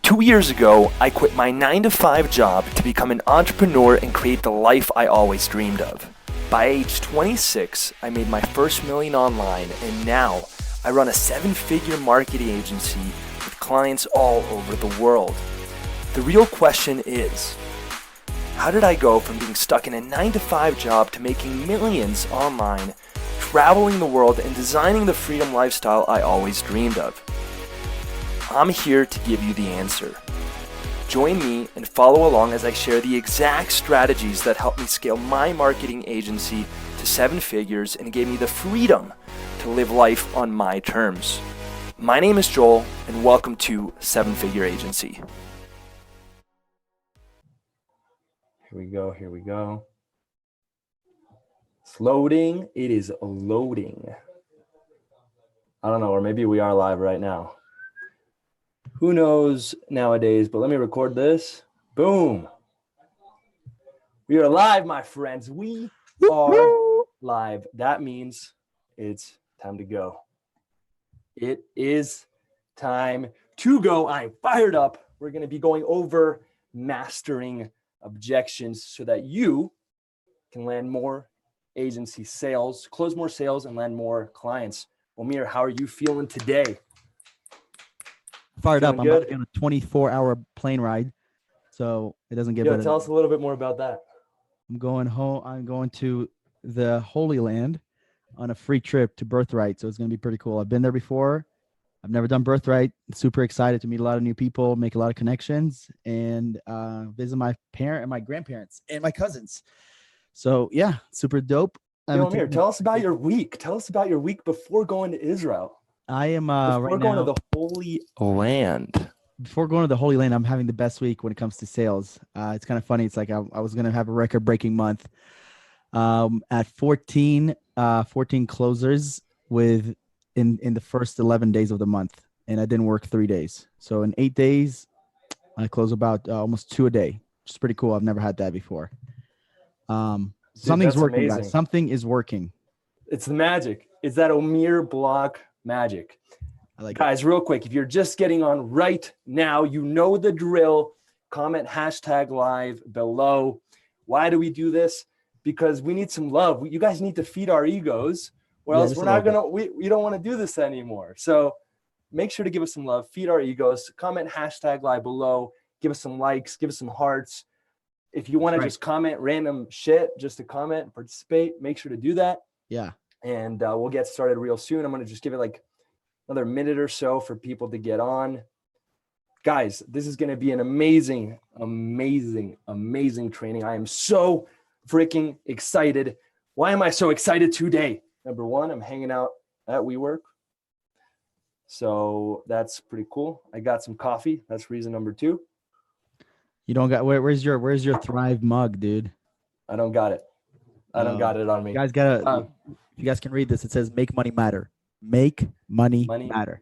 2 years ago, I quit my 9-to-5 job to become an entrepreneur and create the life I always dreamed of. By age 26, I made my first million online, and now I run a 7-figure marketing agency with clients all over the world. The real question is, how did I go from being stuck in a 9-to-5 job to making millions online, traveling the world, and designing the freedom lifestyle I always dreamed of? I'm here to give you the answer. Join me and follow along as I share the exact strategies that helped me scale my marketing agency to 7 figures and gave me the freedom to live life on my terms. My name is Joel, and welcome to 7-Figure Agency. Here we go. It's loading. It is loading. I don't know, or maybe we are live right now. Who knows nowadays, but let me record this. Boom. We are live, my friends. We are live. That means it's time to go. It is time to go. I'm fired up. We're going to be going over mastering objections so that you can land more agency sales, close more sales, and land more clients. Omir, how are you feeling today? Fired up. Feeling I'm good? about to be on a 24-hour plane ride, so it doesn't get better. Tell us a little bit more about that. I'm going home. I'm going to the Holy Land on a free trip to Birthright, so it's going to be pretty cool. I've been there before. I've never done Birthright. Super excited to meet a lot of new people, make a lot of connections, and visit my parent and my grandparents and my cousins. So yeah, super dope. Omir, tell us about your week. Tell us about your week before going to Israel. I am before going to the Holy Land. Before going to the Holy Land, I'm having the best week when it comes to sales. It's kind of funny. It's like I was going to have a record-breaking month at 14 closers in the first 11 days of the month, and I didn't work 3 days. So in 8 days, I close about almost 2 a day, which is pretty cool. I've never had that before. Something's working, amazing. Guys. Something is working. It's the magic. It's that Omir block magic. I like Guys, real quick, if you're just getting on right now, you know the drill. Comment #live below. Why do we do this? Because we need some love. You guys need to feed our egos, or else we're not gonna. We don't want to do this anymore. So make sure to give us some love. Feed our egos. Comment #live below. Give us some likes. Give us some hearts. If you want to just comment random shit, just to comment and participate, make sure to do that. Yeah. And we'll get started real soon. I'm going to just give it like another minute or so for people to get on. Guys, this is going to be an amazing training. I am so freaking excited. Why am I so excited today? Number one, I'm hanging out at WeWork. So that's pretty cool. I got some coffee. That's reason number two. You don't got where's your Thrive mug, dude? I don't got it. I don't got it on me. You guys gotta you guys can read this. It says make money matter. Make money matter.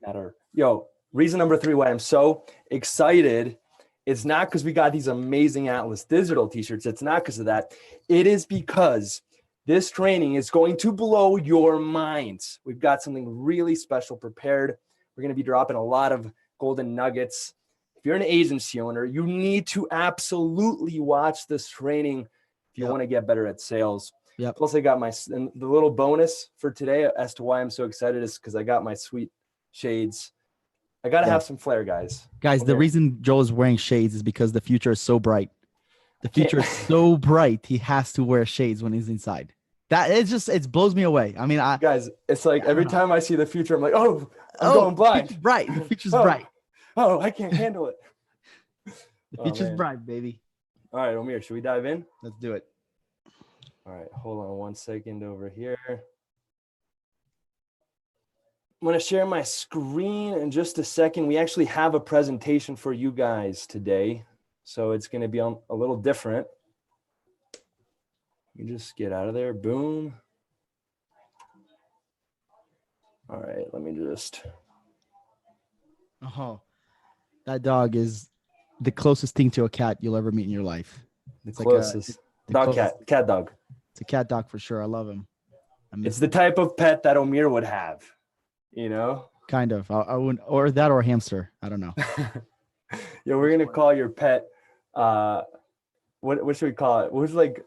Yo, reason number 3 why I'm so excited. It's not because we got these amazing Atlas Digital t-shirts. It's not because of that. It is because this training is going to blow your minds. We've got something really special prepared. We're going to be dropping a lot of golden nuggets. If you're an agency owner, you need to absolutely watch this training if you want to get better at sales. Yeah. Plus, I got the little bonus for today as to why I'm so excited is because I got my sweet shades. I got to have some flair, guys. Guys, the reason Joel is wearing shades is because the future is so bright. The future is so bright. He has to wear shades when he's inside. It blows me away. I mean, guys, it's like every time I see the future, I'm like, I'm going blind. The future's bright. Oh, I can't handle it. The future's bright, baby. All right, Omir, should we dive in? Let's do it. All right, hold on 1 second over here. I'm going to share my screen in just a second. We actually have a presentation for you guys today, so it's going to be a little different. You just get out of there. Boom. All right, let me just. Oh, that dog is the closest thing to a cat you'll ever meet in your life. It's closest. Cat dog. It's a cat dog for sure. I love him. It's the type of pet that Omir would have, you know? Kind of. I wouldn't, or that or a hamster. I don't know. Yeah, we're gonna call your pet. What should we call it? Who's like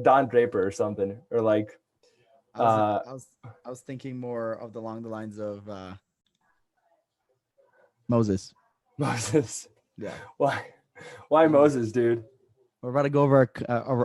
Don Draper or something, or like I was thinking more of along the lines of Moses. Moses. Yeah. Why Moses, dude? We're about to go over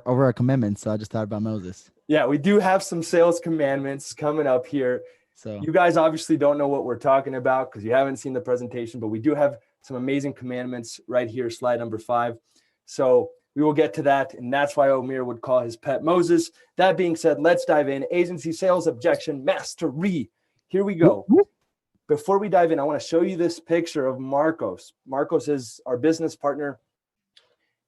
over our commandments, so I just thought about Moses. Yeah, we do have some sales commandments coming up here. So You guys obviously don't know what we're talking about because you haven't seen the presentation, but we do have some amazing commandments right here, slide number 5. So we will get to that, and that's why Omir would call his pet Moses. That being said, let's dive in. Agency sales objection mastery. Here we go. Before we dive in, I want to show you this picture of Marcos. Marcos is our business partner.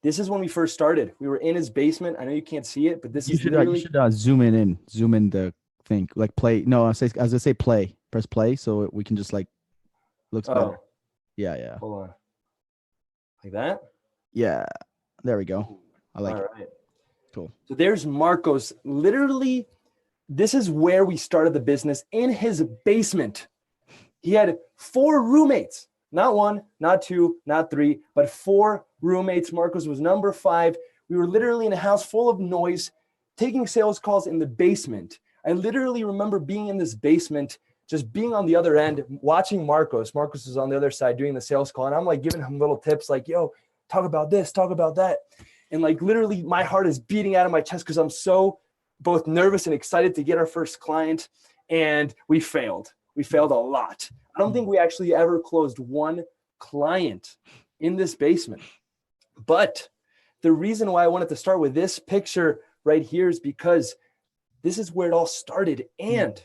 This is when we first started. We were in his basement. I know you can't see it, but this is literally. You should zoom in the thing, like play. No, I was gonna say play. Press play so we can just like looks better. Yeah. Hold on. Like that? Yeah. There we go. I like it. All right. Cool. So there's Marcos. Literally, this is where we started the business, in his basement. He had 4 roommates. Not 1, not 2, not 3, but 4 roommates. Marcos was number 5. We were literally in a house full of noise, taking sales calls in the basement. I literally remember being in this basement, just being on the other end, watching Marcos. Marcos was on the other side doing the sales call. And I'm like giving him little tips like, yo, talk about this, talk about that. And like literally my heart is beating out of my chest because I'm so both nervous and excited to get our first client. And we failed. We failed a lot. I don't think we actually ever closed 1 client in this basement. But the reason why I wanted to start with this picture right here is because this is where it all started. And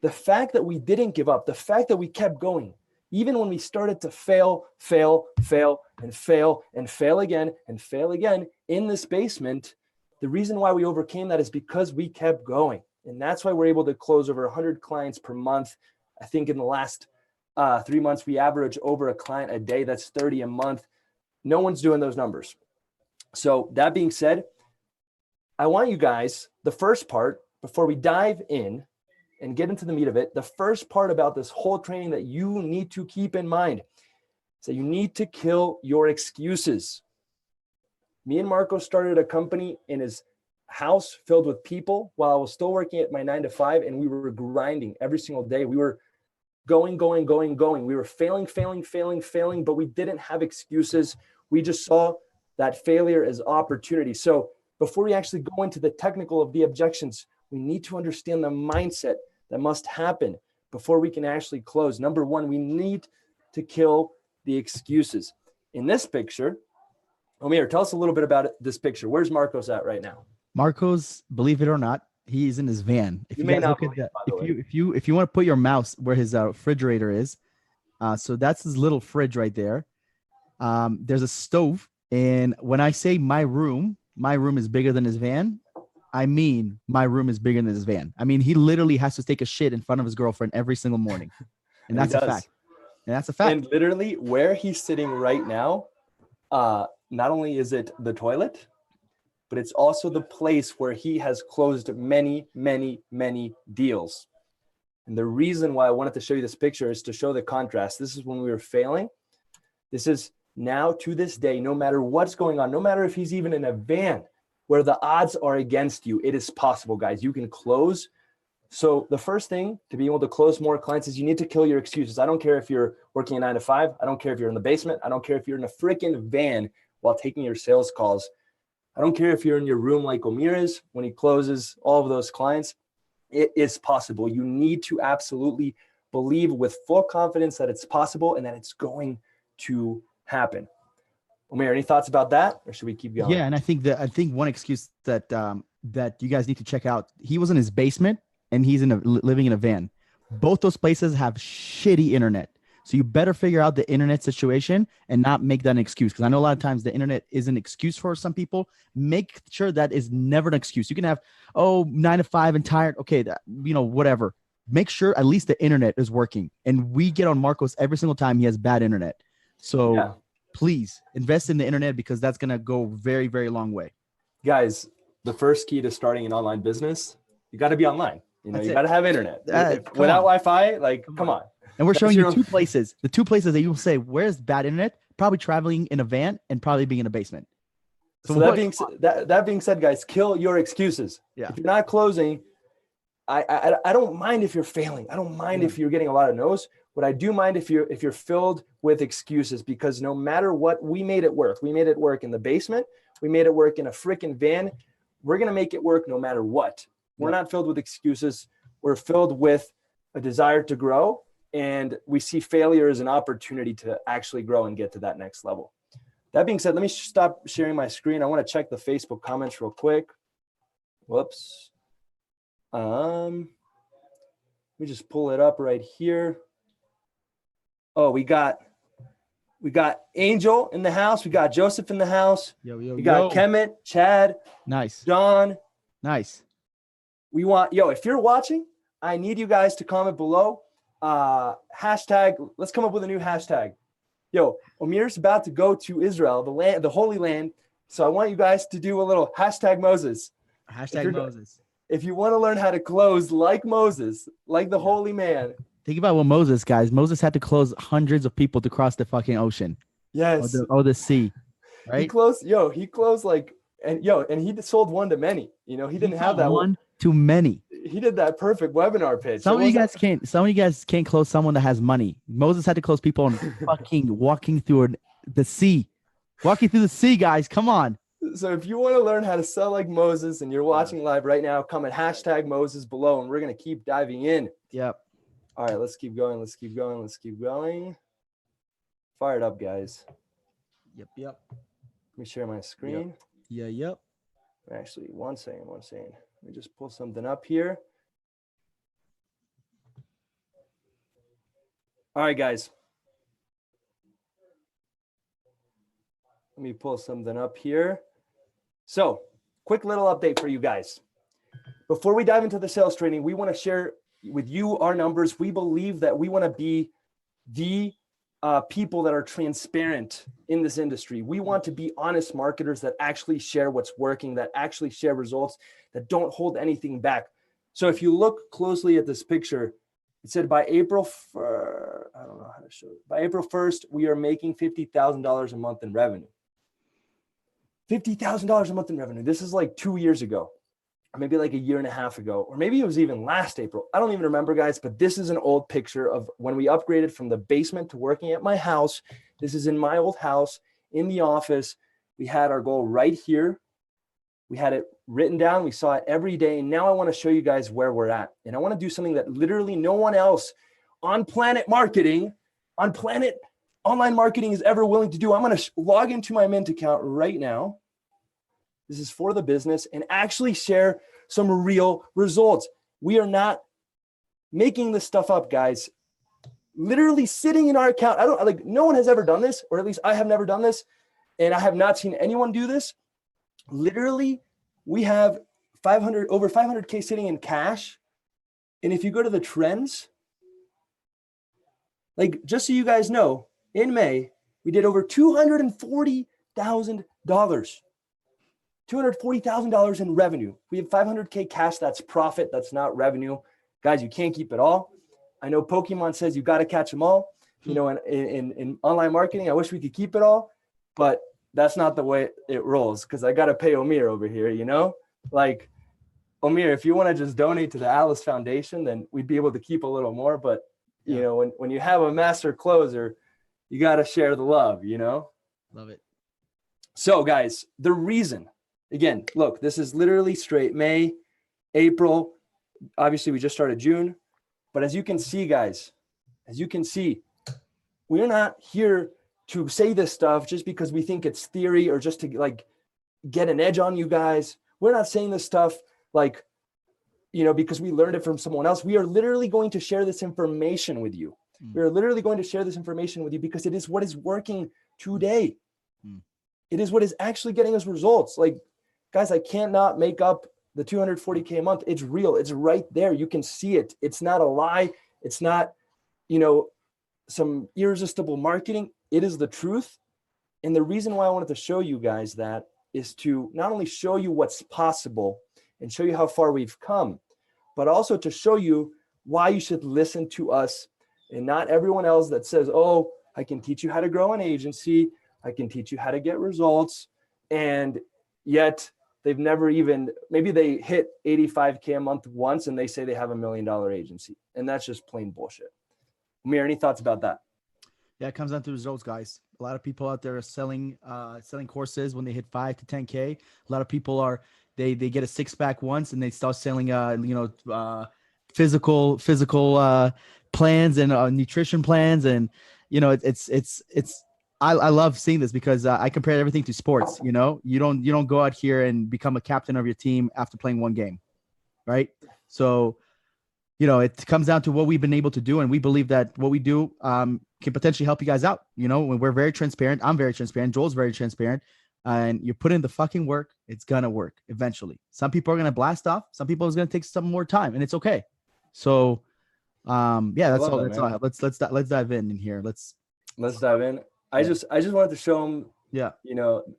the fact that we didn't give up, the fact that we kept going, even when we started to fail again in this basement, the reason why we overcame that is because we kept going. And that's why we're able to close over 100 clients per month. I think in the last 3 months, we average over a client a day. That's 30 a month. No one's doing those numbers. So that being said, I want you guys, the first part, before we dive in and get into the meat of it, the first part about this whole training that you need to keep in mind is that you need to kill your excuses. Me and Marco started a company in his house filled with people while I was still working at my 9 to 5, and we were grinding every single day. We were going. We were failing, but we didn't have excuses. We just saw that failure as opportunity. So before we actually go into the technical of the objections, we need to understand the mindset that must happen before we can actually close. Number 1, we need to kill the excuses. In this picture, Omir, tell us a little bit about this picture. Where's Marcos at right now? Marcos, believe it or not, he's in his van. If you may guys not look at that, believe, if you want to put your mouse where his refrigerator is, so that's his little fridge right there. There's a stove, and when I say my room is bigger than his van, I mean my room is bigger than his van. I mean he literally has to take a shit in front of his girlfriend every single morning, and that's a fact. And that's a fact. And literally, where he's sitting right now, not only is it the toilet, but it's also the place where he has closed many deals. And the reason why I wanted to show you this picture is to show the contrast. This is when we were failing. This is now, to this day, no matter what's going on, no matter if he's even in a van where the odds are against you, it is possible, guys. You can close. So the first thing to be able to close more clients is you need to kill your excuses. I don't care if you're working a 9 to 5. I don't care if you're in the basement. I don't care if you're in a freaking van while taking your sales calls. I don't care if you're in your room like Omir is when he closes all of those clients. It is possible. You need to absolutely believe with full confidence that it's possible and that it's going to happen. Omir, any thoughts about that, or should we keep going? Yeah, and I think one excuse that that you guys need to check out. He was in his basement and he's living in a van. Both those places have shitty internet. So you better figure out the internet situation and not make that an excuse. Because I know a lot of times the internet is an excuse for some people. Make sure that is never an excuse. You can have, 9 to 5 and tired. Okay, that, whatever. Make sure at least the internet is working. And we get on Marcos every single time he has bad internet. So please invest in the internet because that's going to go very, very long way. Guys, the first key to starting an online business, you got to be online. You got to have internet. Without Wi-Fi, come on. And we're showing you 2 places. The 2 places that you will say, where's bad internet? probably traveling in a van and probably being in a basement. So that being said, guys, kill your excuses. Yeah. If you're not closing, I don't mind if you're failing. I don't mind if you're getting a lot of no's. What I do mind if you're filled with excuses, because no matter what, we made it work. We made it work in the basement. We made it work in a freaking van. We're going to make it work no matter what. We're not filled with excuses. We're filled with a desire to grow, and we see failure as an opportunity to actually grow and get to that next level. That being said, let me stop sharing my screen. I want to check the Facebook comments real quick. Whoops. Let me just pull it up right here. Oh, we got Angel in the house. We got Joseph in the house. We got Kemet, Chad, Nice. John. Nice. We want, if you're watching, I need you guys to comment below. Hashtag, let's come up with a new hashtag. Amir's about to go to Israel, the land, the Holy Land. So I want you guys to do a little hashtag Moses. Hashtag Moses. If you want to learn how to close like Moses, like the holy man. Think about what Moses, guys. Moses had to close hundreds of people to cross the fucking ocean. Yes. Or the sea. Right? He closed like, and he sold one to many. He didn't have that one to many. He did that perfect webinar pitch. Some of you guys can't close someone that has money. Moses had to close people on fucking walking through the sea. Walking through the sea, guys. Come on. So if you want to learn how to sell like Moses and you're watching live right now, comment hashtag Moses below, and we're going to keep diving in. Yep. All right, let's keep going. Let's keep going. Let's keep going. Fire it up, guys. Yep. Let me share my screen. Yep. Actually, one second. Let me just pull something up here. All right, guys. Let me pull something up here. So, quick little update for you guys. Before we dive into the sales training, we want to share with you our numbers. We believe that we want to be the people that are transparent in this industry. We want to be honest marketers that actually share what's working, that actually share results, that don't hold anything back. So if you look closely at this picture, it said by April 1st, I don't know how to show it. By April 1st, we are making $50,000 a month in revenue. $50,000 a month in revenue. This is like 2 years ago, or maybe like a year and a half ago, or maybe it was even last April. I don't even remember, guys, but this is an old picture of when we upgraded from the basement to working at my house. This is in my old house in the office. We had our goal right here. We had it written down. We saw it every day. And now I want to show you guys where we're at. And I want to do something that literally no one else on planet marketing, on planet online marketing is ever willing to do. I'm going to log into my Mint account right now. This is for the business, and actually share some real results. We are not making this stuff up, guys. Literally sitting in our account. No one has ever done this, or at least I have never done this. And I have not seen anyone do this. Literally, we have over 500K sitting in cash. And if you go to the trends, just so you guys know, in May, we did over $240,000. $240,000 in revenue. We have 500K cash. That's profit. That's not revenue. Guys, you can't keep it all. I know Pokemon says you got to catch them all. In online marketing, I wish we could keep it all, but that's not the way it rolls, because I got to pay Omir over here, Omir, if you want to just donate to the Alice Foundation, then we'd be able to keep a little more. But, when you have a master closer, you got to share the love, Love it. So, guys, the reason, again, look, this is literally straight May, April. Obviously, we just started June. But as you can see, guys, we're not here to say this stuff just because we think it's theory or just to get an edge on you guys. We're not saying this stuff because we learned it from someone else. We are literally going to share this information with you. We're literally going to share this information with you because it is what is working today. It is what is actually getting us results. Guys, I cannot make up the 240K a month. It's real. It's right there. You can see it. It's not a lie. It's not, some irresistible marketing. It is the truth. And the reason why I wanted to show you guys that is to not only show you what's possible and show you how far we've come, but also to show you why you should listen to us and not everyone else that says, oh, I can teach you how to grow an agency. I can teach you how to get results. And yet they've never even, maybe they hit 85K a month once and they say they have $1 million agency. And that's just plain bullshit. Amir, any thoughts about that? Yeah, it comes down to results, guys. A lot of people out there are selling courses when they hit 5 to 10K. A lot of people are, they get a 6-pack once and they start selling, physical plans and nutrition plans. And, I love seeing this because I compare everything to sports. You don't go out here and become a captain of your team after playing one game. Right. So, it comes down to what we've been able to do. And we believe that what we do can potentially help you guys out. When we're very transparent, I'm very transparent. Joel's very transparent. And you put in the fucking work, it's going to work eventually. Some people are going to blast off. Some people is going to take some more time, and it's okay. So, that's all. That's all. Let's dive in here. Let's dive in. I just wanted to show them,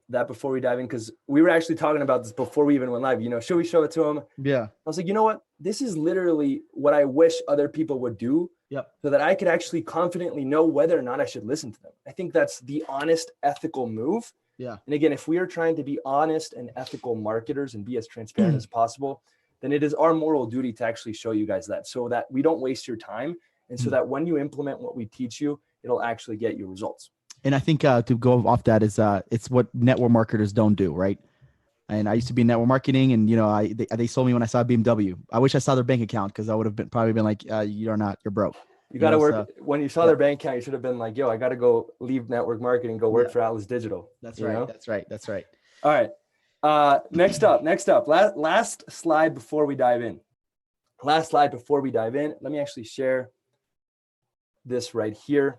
that before we dive in, because we were actually talking about this before we even went live. Should we show it to them? Yeah. I was like, you know what? This is literally what I wish other people would do. Yep. So that I could actually confidently know whether or not I should listen to them. I think that's the honest, ethical move. Yeah. And again, if we are trying to be honest and ethical marketers and be as transparent as possible, then it is our moral duty to actually show you guys that, so that we don't waste your time. And so that when you implement what we teach you, it'll actually get you results. And I think to go off that is it's what network marketers don't do, right? And I used to be in network marketing, and they sold me when I saw BMW. I wish I saw their bank account, because I would have probably been like, you're broke. You got to work. So, when you saw their bank account, you should have been like, yo, I got to go leave network marketing, go work for Atlas Digital. That's right. That's right. All right. Next up, last slide before we dive in. Let me actually share this right here.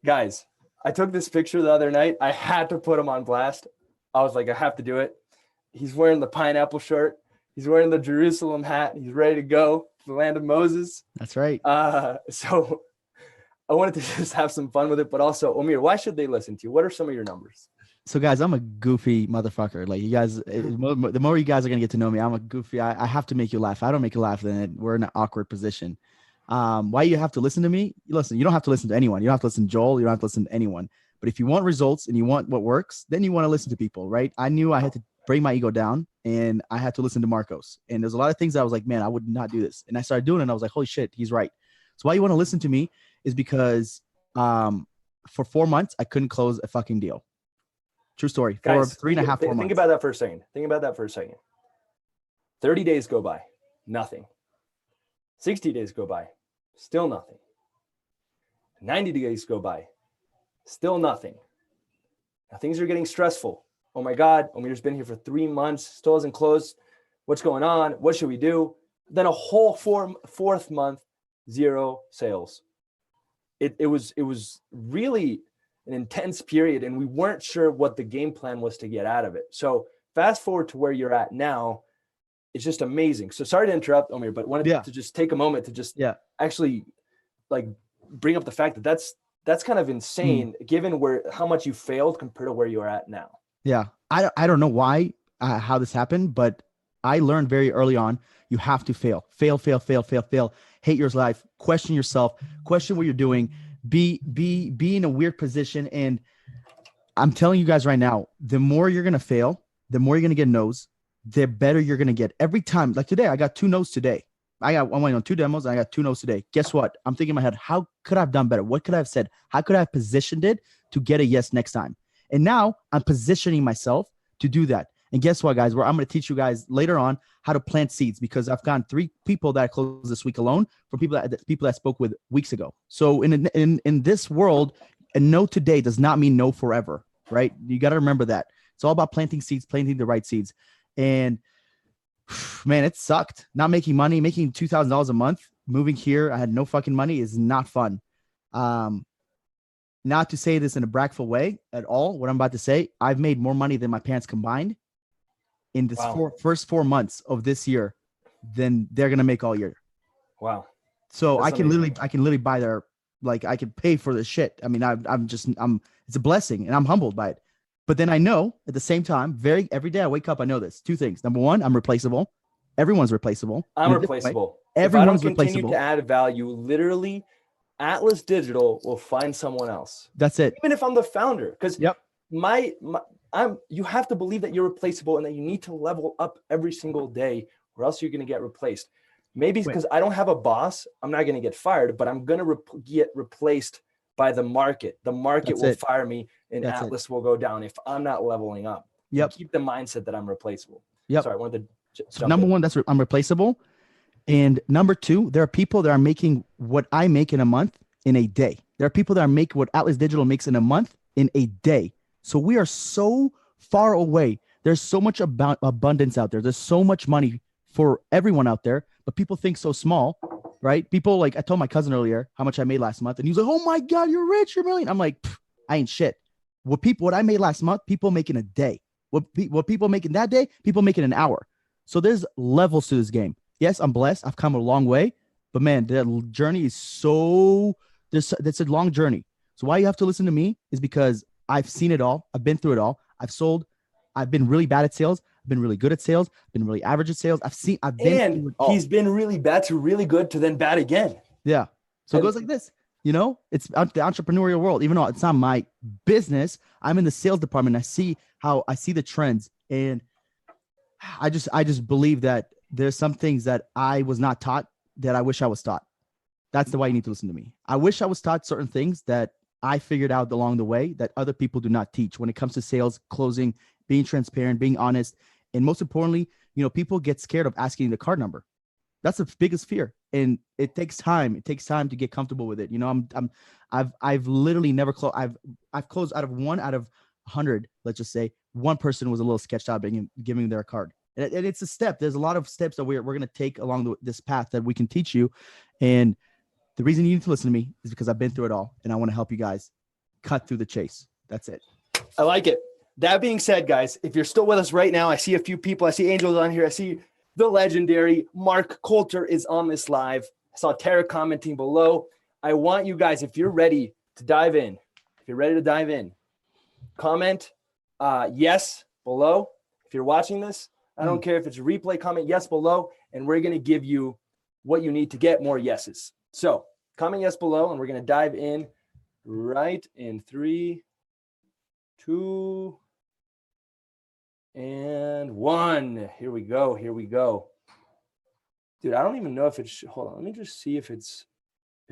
Guys, I took this picture the other night. I had to put him on blast. I was like, I have to do it. He's wearing the pineapple shirt. He's wearing the Jerusalem hat. He's ready to go to the land of Moses. That's right. So I wanted to just have some fun with it, but also, Omir, why should they listen to you? What are some of your numbers? So guys, I'm a goofy motherfucker. Like, you guys, the more you guys are going to get to know me, I'm a goofy. I have to make you laugh. If I don't make you laugh, then we're in an awkward position. Why you have to listen to me? Listen, you don't have to listen to anyone. You don't have to listen to Joel. You don't have to listen to anyone. But if you want results and you want what works, then you want to listen to people, right? I knew I had to bring my ego down, and I had to listen to Marcos. And there's a lot of things that I was like, man, I would not do this. And I started doing it, and I was like, holy shit, he's right. So why you want to listen to me is because for 4 months, I couldn't close a fucking deal. True story. Guys, for 3.5, 4 months. Think about that for a second. 30 days go by, nothing. 60 days go by, still nothing. 90 days go by, still nothing. Now things are getting stressful. Oh my God, Omir's been here for 3 months, still hasn't closed. What's going on? What should we do? Then a whole fourth month, 0 sales. It was really an intense period, and we weren't sure what the game plan was to get out of it. So fast forward to where you're at now. It's just amazing. So sorry to interrupt, Omir, but wanted to just take a moment to just actually like bring up the fact that that's kind of insane given how much you failed compared to where you are at now. Yeah. I don't know why, how this happened, but I learned very early on, you have to fail. Hate your life, question yourself, question what you're doing, be in a weird position. And I'm telling you guys right now, the more you're going to fail, the more you're going to get no's, the better you're going to get every time. Like today, I got 2 no's today. I went on 2 demos and I got 2 no's today. Guess what? I'm thinking in my head, how could I have done better? What could I have said? How could I have positioned it to get a yes next time? And now I'm positioning myself to do that. And guess what, guys? I'm going to teach you guys later on how to plant seeds, because I've gotten 3 people that I closed this week alone from people that I spoke with weeks ago. So in this world, a no today does not mean no forever, right? You got to remember that. It's all about planting seeds, planting the right seeds. And man, it sucked. Not making money, making $2,000 a month, moving here. I had no fucking money is not fun. Not to say this in a bragful way at all. What I'm about to say, I've made more money than my parents combined in this first 4 months of this year than they're going to make all year. Wow. So I can literally buy their, like, I can pay for this shit. I mean, it's a blessing and I'm humbled by it. But then I know at the same time, every day I wake up, I know this. 2 things. Number 1, I'm replaceable. Everyone's replaceable. I'm replaceable. Everyone's if I don't continue replaceable. to add value, literally Atlas Digital will find someone else. That's it. Even if I'm the founder, because Yep. you have to believe that you're replaceable and that you need to level up every single day or else you're going to get replaced. Maybe because I don't have a boss, I'm not going to get fired, but I'm going to get replaced by the market. The market will fire me and Atlas will go down if I'm not leveling up. Yep. Keep the mindset that I'm replaceable. Yep. Sorry, I wanted to so number one, I'm replaceable. And number two, there are people that are making what I make in a month in a day. There are people that are making what Atlas Digital makes in a month in a day. So we are so far away. There's so much abundance out there. There's so much money for everyone out there, but people think so small, right? People like, I told my cousin earlier how much I made last month, and he was like, "Oh my God, you're rich, you're a million." I'm like, I ain't shit. What I made last month, people make in a day. What people make in that day, people make in an hour. So there's levels to this game. Yes, I'm blessed. I've come a long way, but man, the journey is that's a long journey. So why you have to listen to me is because I've seen it all. I've been through it all. I've sold. I've been really bad at sales. I've been really good at sales. I've been really average at sales. He's been really bad to really good to then bad again. Yeah. So it goes like this. It's the entrepreneurial world. Even though it's not my business, I'm in the sales department. I see the trends, and I just believe that there's some things that I was not taught that I wish I was taught. That's the why you need to listen to me. I wish I was taught certain things that I figured out along the way that other people do not teach when it comes to sales, closing, being transparent, being honest. And most importantly, people get scared of asking the card number. That's the biggest fear. And it takes time. It takes time to get comfortable with it. I've literally never closed. I've closed out of 100, let's just say one person was a little sketched out giving their card. And it's a step. There's a lot of steps that we're going to take along this path that we can teach you. And the reason you need to listen to me is because I've been through it all, and I want to help you guys cut through the chase. That's it. I like it. That being said, guys, if you're still with us right now, I see a few people. I see Angel's on here. I see the legendary Mark Coulter is on this live. I saw Tara commenting below. I want you guys, if you're ready to dive in, comment yes below. If you're watching this, I don't care if it's a replay, comment yes below, and we're going to give you what you need to get more yeses. So comment yes below, and we're going to dive in right in 3, 2, and 1. Here we go. Dude, I don't even know if it's, hold on. Let me just see if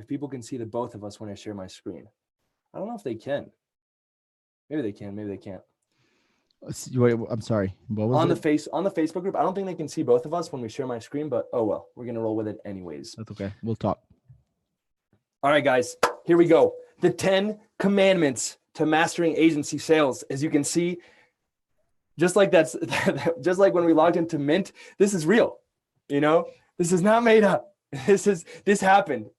people can see the both of us when I share my screen. I don't know if they can. Maybe they can, maybe they can't. I'm sorry. What was on the Facebook group, I don't think they can see both of us when we share my screen, but oh well, we're going to roll with it anyways. That's okay. We'll talk. All right, guys, here we go. The 10 commandments to mastering agency sales. As you can see, just like just like when we logged into Mint, this is real. This is not made up. This happened.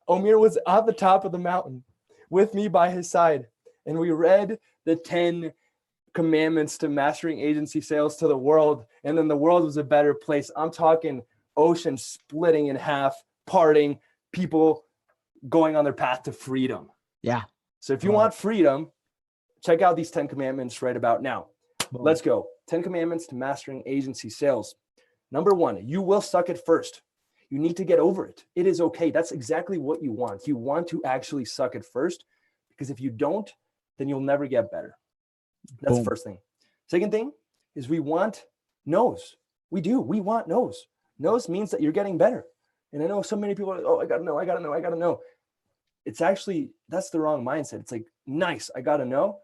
Omir was at the top of the mountain with me by his side, and we read the 10 commandments to mastering agency sales to the world, and then the world was a better place. I'm talking ocean splitting in half, parting, people going on their path to freedom. Yeah. So if you want freedom, check out these 10 commandments right about now. Boom. Let's go. 10 commandments to mastering agency sales. Number 1, you will suck at first. You need to get over it. It is okay. That's exactly what you want. You want to actually suck at first, because if you don't, then you'll never get better. That's the first thing. Second thing is we want no's. We do. We want no's. No's means that you're getting better. And I know so many people are like, oh, I got to know. It's actually, that's the wrong mindset. It's like, nice, I got to know.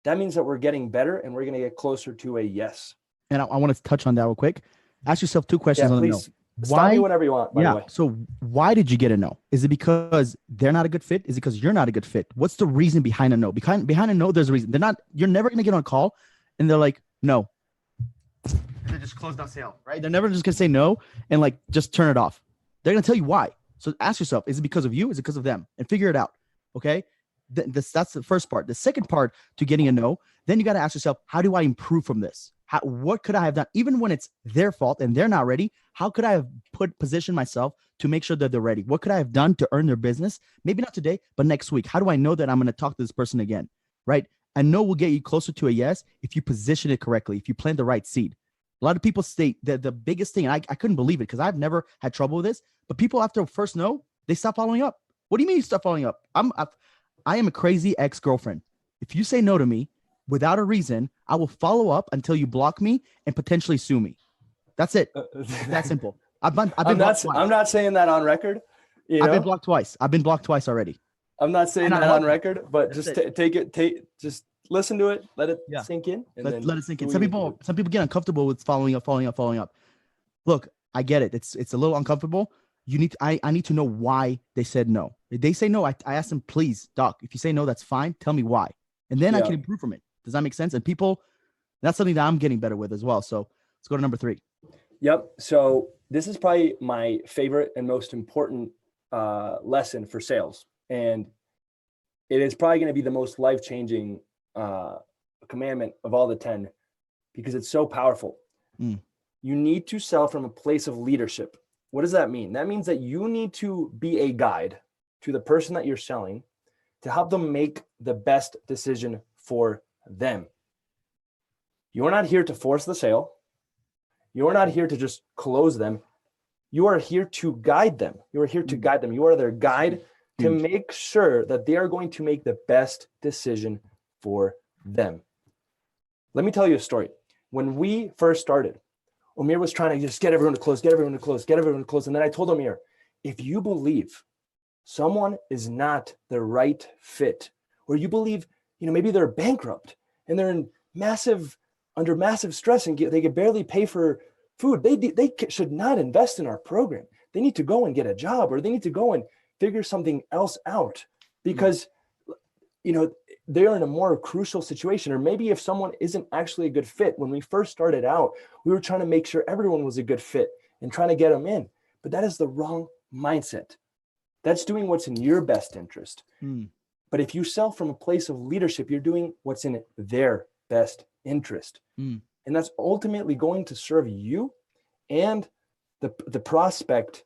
That means that we're getting better and we're going to get closer to a yes. And I want to touch on that real quick. Ask yourself 2 questions on the no. Stop me whenever you want, by the way. So why did you get a no? Is it because they're not a good fit? Is it because you're not a good fit? What's the reason behind a no? Behind a no, there's a reason. You're never going to get on a call and they're like, no. They just closed down sale, right? They're never just going to say no and like just turn it off. They're going to tell you why. So ask yourself, is it because of you? Is it because of them? And figure it out. Okay. That's the first part. The second part to getting a no, then you got to ask yourself, how do I improve from this? What could I have done? Even when it's their fault and they're not ready, how could I have positioned myself to make sure that they're ready? What could I have done to earn their business? Maybe not today, but next week. How do I know that I'm going to talk to this person again? Right? A no will get you closer to a yes if you position it correctly, if you plant the right seed. A lot of people state that the biggest thing, and I couldn't believe it because I've never had trouble with this, but people after first no, they stop following up. What do you mean you stop following up? I am a crazy ex-girlfriend. If you say no to me without a reason, I will follow up until you block me and potentially sue me. That's it. It's that simple. I've been blocked twice. I'm not saying that on record. I've been blocked twice. I've been blocked twice already. I'm not saying that on record, but That's just just listen to it, let it sink in, and let it sink in. Some people get uncomfortable with following up. Look, I get it. It's a little uncomfortable. I need to know why they said no. If they say no, I ask them, please, doc, if you say no, that's fine. Tell me why. And then I can improve from it. Does that make sense? And people, that's something that I'm getting better with as well. So let's go to number 3. Yep. So this is probably my favorite and most important lesson for sales. And it is probably going to be the most life-changing commandment of all the 10 because it's so powerful. You need to sell from a place of leadership. What does that mean? That means that you need to be a guide to the person that you're selling to help them make the best decision for them. You're not here to force the sale. You're not here to just close them. You are here to guide them. You are here to guide them. You are their guide to make sure that they are going to make the best decision for them. Let me tell you a story. When we first started, Omir was trying to just get everyone to close. And then I told Omir, if you believe someone is not the right fit, or you believe, maybe they're bankrupt and they're under massive stress and they can barely pay for food, they should not invest in our program. They need to go and get a job, or they need to go and figure something else out because, they're in a more crucial situation. Or maybe if someone isn't actually a good fit, when we first started out, we were trying to make sure everyone was a good fit and trying to get them in. But that is the wrong mindset. That's doing what's in your best interest. But if you sell from a place of leadership, you're doing what's in their best interest. And that's ultimately going to serve you and the prospect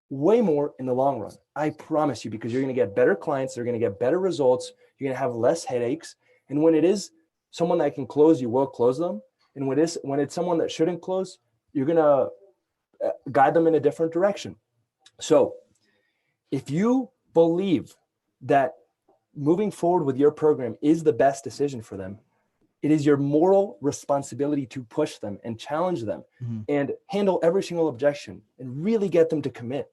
way more in the long run. I promise you, because you're going to get better clients. They're going to get better results. You're going to have less headaches. And when it is someone that can close, you will close them. And when it's someone that shouldn't close, you're going to guide them in a different direction. So if you believe that moving forward with your program is the best decision for them, it is your moral responsibility to push them and challenge them and handle every single objection and really get them to commit.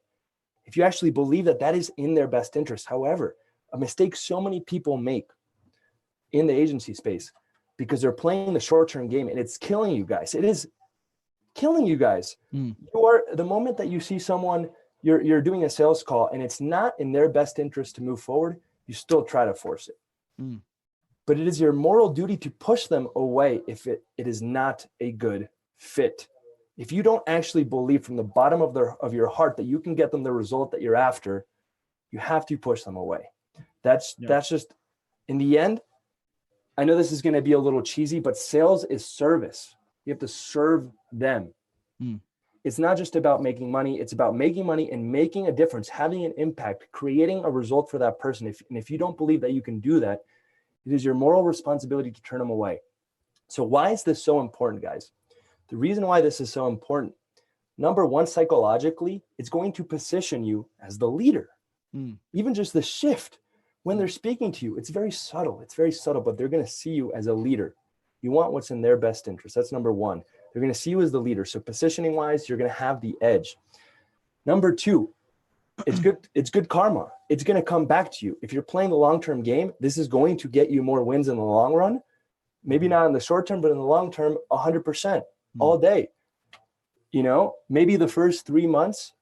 If you actually believe that that is in their best interest. However, a mistake so many people make in the agency space because they're playing the short-term game, and it's killing you guys. It is killing you guys. The moment that you see someone, you're doing a sales call and it's not in their best interest to move forward, you still try to force it. But it is your moral duty to push them away if it is not a good fit. If you don't actually believe from the bottom of your heart that you can get them the result that you're after, you have to push them away. That's just, in the end, I know this is going to be a little cheesy, but sales is service. You have to serve them. It's not just about making money. It's about making money and making a difference, having an impact, creating a result for that person. If you don't believe that you can do that, it is your moral responsibility to turn them away. So why is this so important, guys? The reason why this is so important, number one, psychologically, it's going to position you as the leader. Even just the shift when they're speaking to you, it's very subtle. But they're going to see you as a leader. You want what's in their best interest. That's number one. They're going to see you as the leader. So positioning wise, you're going to have the edge. Number two, it's good karma. It's going to come back to you. If you're playing the long-term game, this is going to get you more wins in the long run. Maybe not in the short term, but in the long term, 100% all day. Maybe the first 3 months,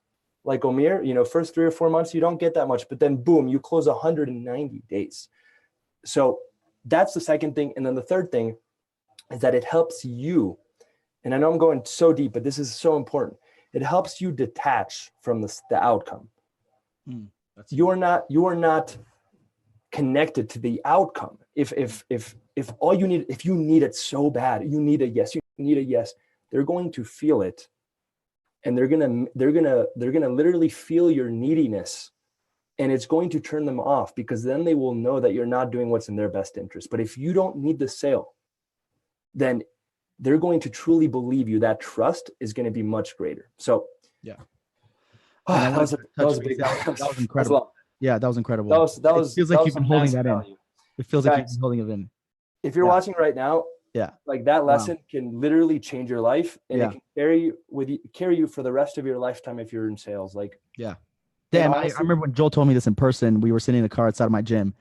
like Omir, first 3 or 4 months, you don't get that much, but then boom, you close 190 days. So that's the second thing. And then the third thing is that it helps you. And I know I'm going so deep, but this is so important. It helps you detach from the outcome. You are not connected to the outcome. If all you need, if you need it so bad, you need a yes, they're going to feel it. And they're gonna literally feel your neediness, and it's going to turn them off because then they will know that you're not doing what's in their best interest. But if you don't need the sale, then they're going to truly believe you. That trust is going to be much greater. So yeah. that was incredible. Yeah, that was incredible. That It feels like was you've been some holding massive that in. value. It feels like you've Guys, been holding it in. if you're Yeah. watching right now, Yeah. like that Wow. lesson can literally change your life, and Yeah. it can carry you for the rest of your lifetime if you're in sales. Like, Yeah. and Damn, I honestly, remember when Joel told me this in person. We were sitting in the car outside of my gym, and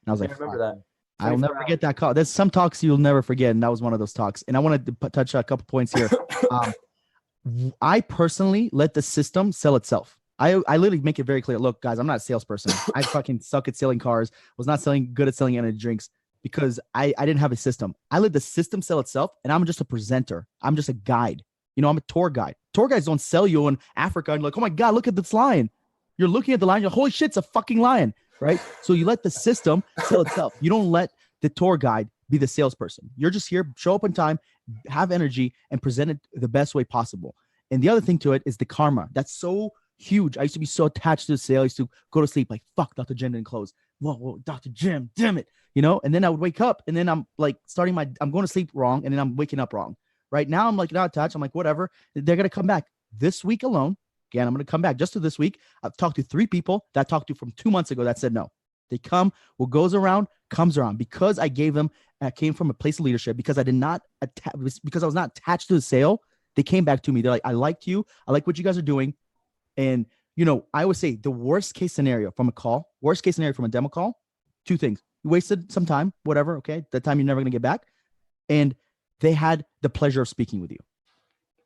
I was I like, remember "Fuck, that. I'll 24 never forget that call." There's some talks you'll never forget, and that was one of those talks. And I wanted to touch a couple points here. Um, I personally let the system sell itself. I literally make it very clear. Look, guys, I'm not a salesperson. I fucking suck at selling cars. Was not good at selling energy drinks because I didn't have a system. I let the system sell itself, and I'm just a presenter. I'm just a guide. You know, I'm a tour guide. Tour guides don't sell you in Africa and like, oh my God, look at this lion. You're looking at the lion. You're, holy shit, it's a fucking lion, right? So you let the system sell itself. You don't let the tour guide be the salesperson. You're just here, show up on time, have energy, and present it the best way possible. And the other thing to it is the karma. That's so huge. I used to be so attached to the sale. I used to go to sleep like, fuck, Dr. Jim didn't close. Whoa, Dr. Jim, damn it. You know, and then I would wake up and then I'm like I'm going to sleep wrong and then I'm waking up wrong. Right now, I'm like not attached. I'm like, whatever. They're going to come back this week alone. Again, I'm going to come back just to this week. I've talked to 3 people that I talked to from 2 months ago that said no. They come, what goes around comes around because I gave them, I came from a place of leadership because I did not because I was not attached to the sale. They came back to me. They're like, I liked you. I like what you guys are doing. And, you know, I would say the worst case scenario from a call, worst case scenario from a demo call, 2 things. You wasted some time, whatever. Okay. That time you're never going to get back. And they had the pleasure of speaking with you.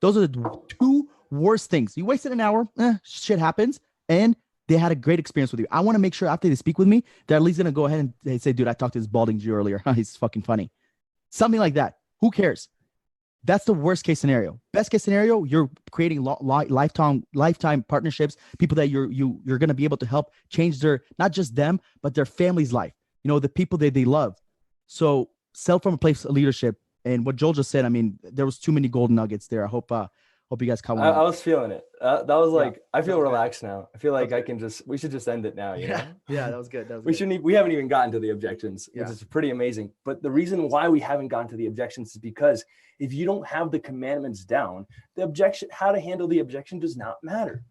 Those are the 2 worst things. You wasted an hour. Shit happens. And they had a great experience with you. I want to make sure after they speak with me, they're at least going to go ahead and they say, dude, I talked to this balding Jew earlier. He's fucking funny. Something like that. Who cares? That's the worst case scenario. Best case scenario, you're creating lifetime partnerships, people that you're going to be able to help change their, not just them, but their family's life, you know, the people that they love. So sell from a place of leadership. And what Joel just said, I mean, there was too many golden nuggets there. I hope you guys caught one. I was feeling it. That was like, I feel Okay. relaxed now. I feel like we should just end it now. You know? Yeah, that was good. That was We haven't even gotten to the objections, which Yeah. is pretty amazing. But the reason why we haven't gotten to the objections is because if you don't have the commandments down, how to handle the objection does not matter.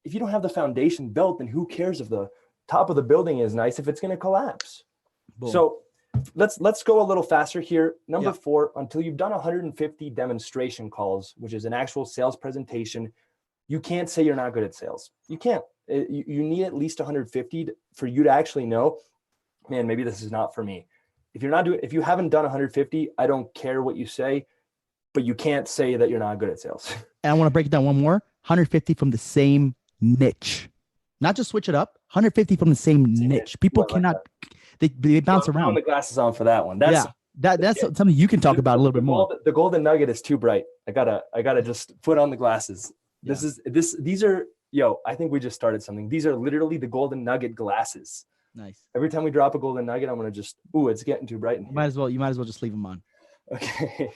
If you don't have the foundation built, then who cares if the top of the building is nice if it's going to collapse? Boom. So let's go a little faster here. Number Yeah. 4, until you've done 150 demonstration calls, which is an actual sales presentation, you can't say you're not good at sales. You can't. You need at least 150 for you to actually know, man, maybe this is not for me. If you haven't done 150, I don't care what you say, but you can't say that you're not good at sales. And I want to break it down one more. 150 from the same niche, not just switch it up. 150 from the same niche. People Well, I like cannot. They bounce I'm around. putting the glasses on for that one. That's something you can talk about a little bit more. The golden nugget is too bright. I gotta just put on the glasses. Yeah. These are, I think we just started something. These are literally the golden nugget glasses. Nice. Every time we drop a golden nugget, I'm gonna just, it's getting too bright in here. You might as well just leave them on. Okay.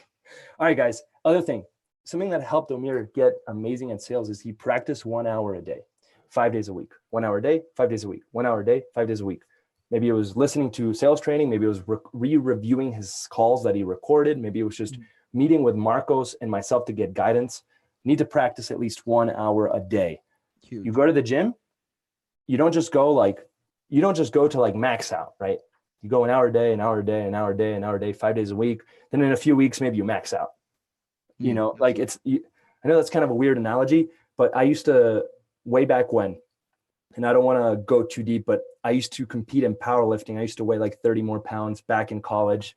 All right, guys. Other thing, something that helped Omir get amazing at sales is he practiced 1 hour a day, 5 days a week, 1 hour a day, 5 days a week, 1 hour a day, 5 days a week. Maybe it was listening to sales training. Maybe it was re-reviewing his calls that he recorded. Maybe it was just meeting with Marcos and myself to get guidance. You need to practice at least 1 hour a day. Huge. You go to the gym, you don't just go to like max out, right? You go an hour a day, an hour a day, an hour a day, an hour a day, 5 days a week. Then in a few weeks, maybe you max out. I know that's kind of a weird analogy, but I used to, way back when, and I don't want to go too deep, but I used to compete in powerlifting. I used to weigh like 30 more pounds back in college,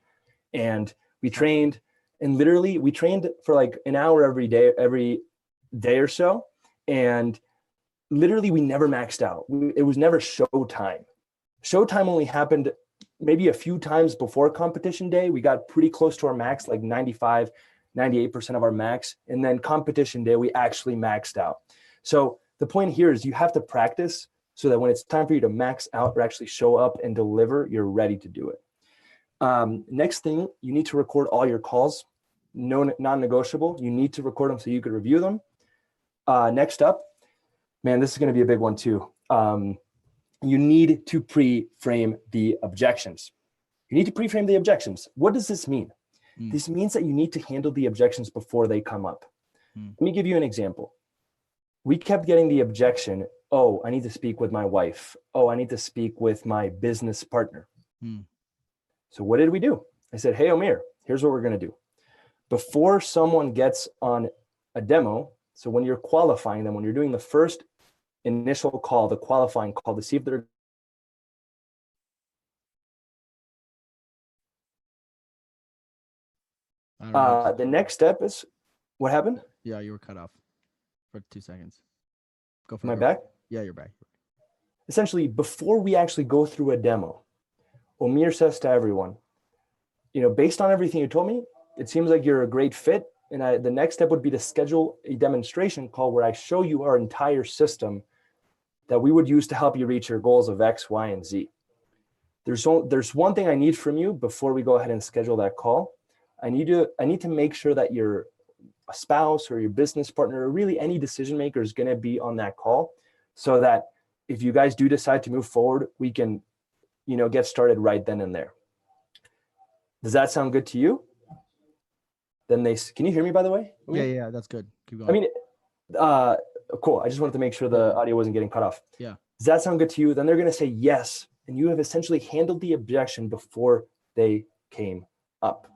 and we trained for like an hour every day or so. And literally we never maxed out. It was never showtime. Showtime only happened maybe a few times before competition day. We got pretty close to our max, like 95, 98% of our max. And then competition day, we actually maxed out. So the point here is you have to practice so that when it's time for you to max out or actually show up and deliver, you're ready to do it. Next thing, you need to record all your calls. No, non-negotiable. You need to record them so you could review them. Next up, man, this is going to be a big one too. You need to pre-frame the objections. What does this mean? This means that you need to handle the objections before they come up. Let me give you an example. We kept getting the objection Oh, I need to speak with my wife. Oh, I need to speak with my business partner. Hmm. So what did we do? I said, hey, Omir, here's what we're going to do. Before someone gets on a demo, so when you're qualifying them, when you're doing the first initial call, the qualifying call to see if they're I don't know. the next step is what happened? Yeah, you were cut off for 2 seconds. Go for Am it. I back? Yeah, you're back. Essentially, before we actually go through a demo, Omir says to everyone, based on everything you told me, it seems like you're a great fit. And the next step would be to schedule a demonstration call where I show you our entire system that we would use to help you reach your goals of X, Y, and Z. There's one thing I need from you before we go ahead and schedule that call. I need to make sure that your spouse or your business partner or really any decision maker is going to be on that call, so that if you guys do decide to move forward, we can, get started right then and there. Does that sound good to you? Then can you hear me, by the way? Yeah, that's good. Keep going. I mean, cool. I just wanted to make sure the audio wasn't getting cut off. Yeah. Does that sound good to you? Then they're going to say yes. And you have essentially handled the objection before they came up.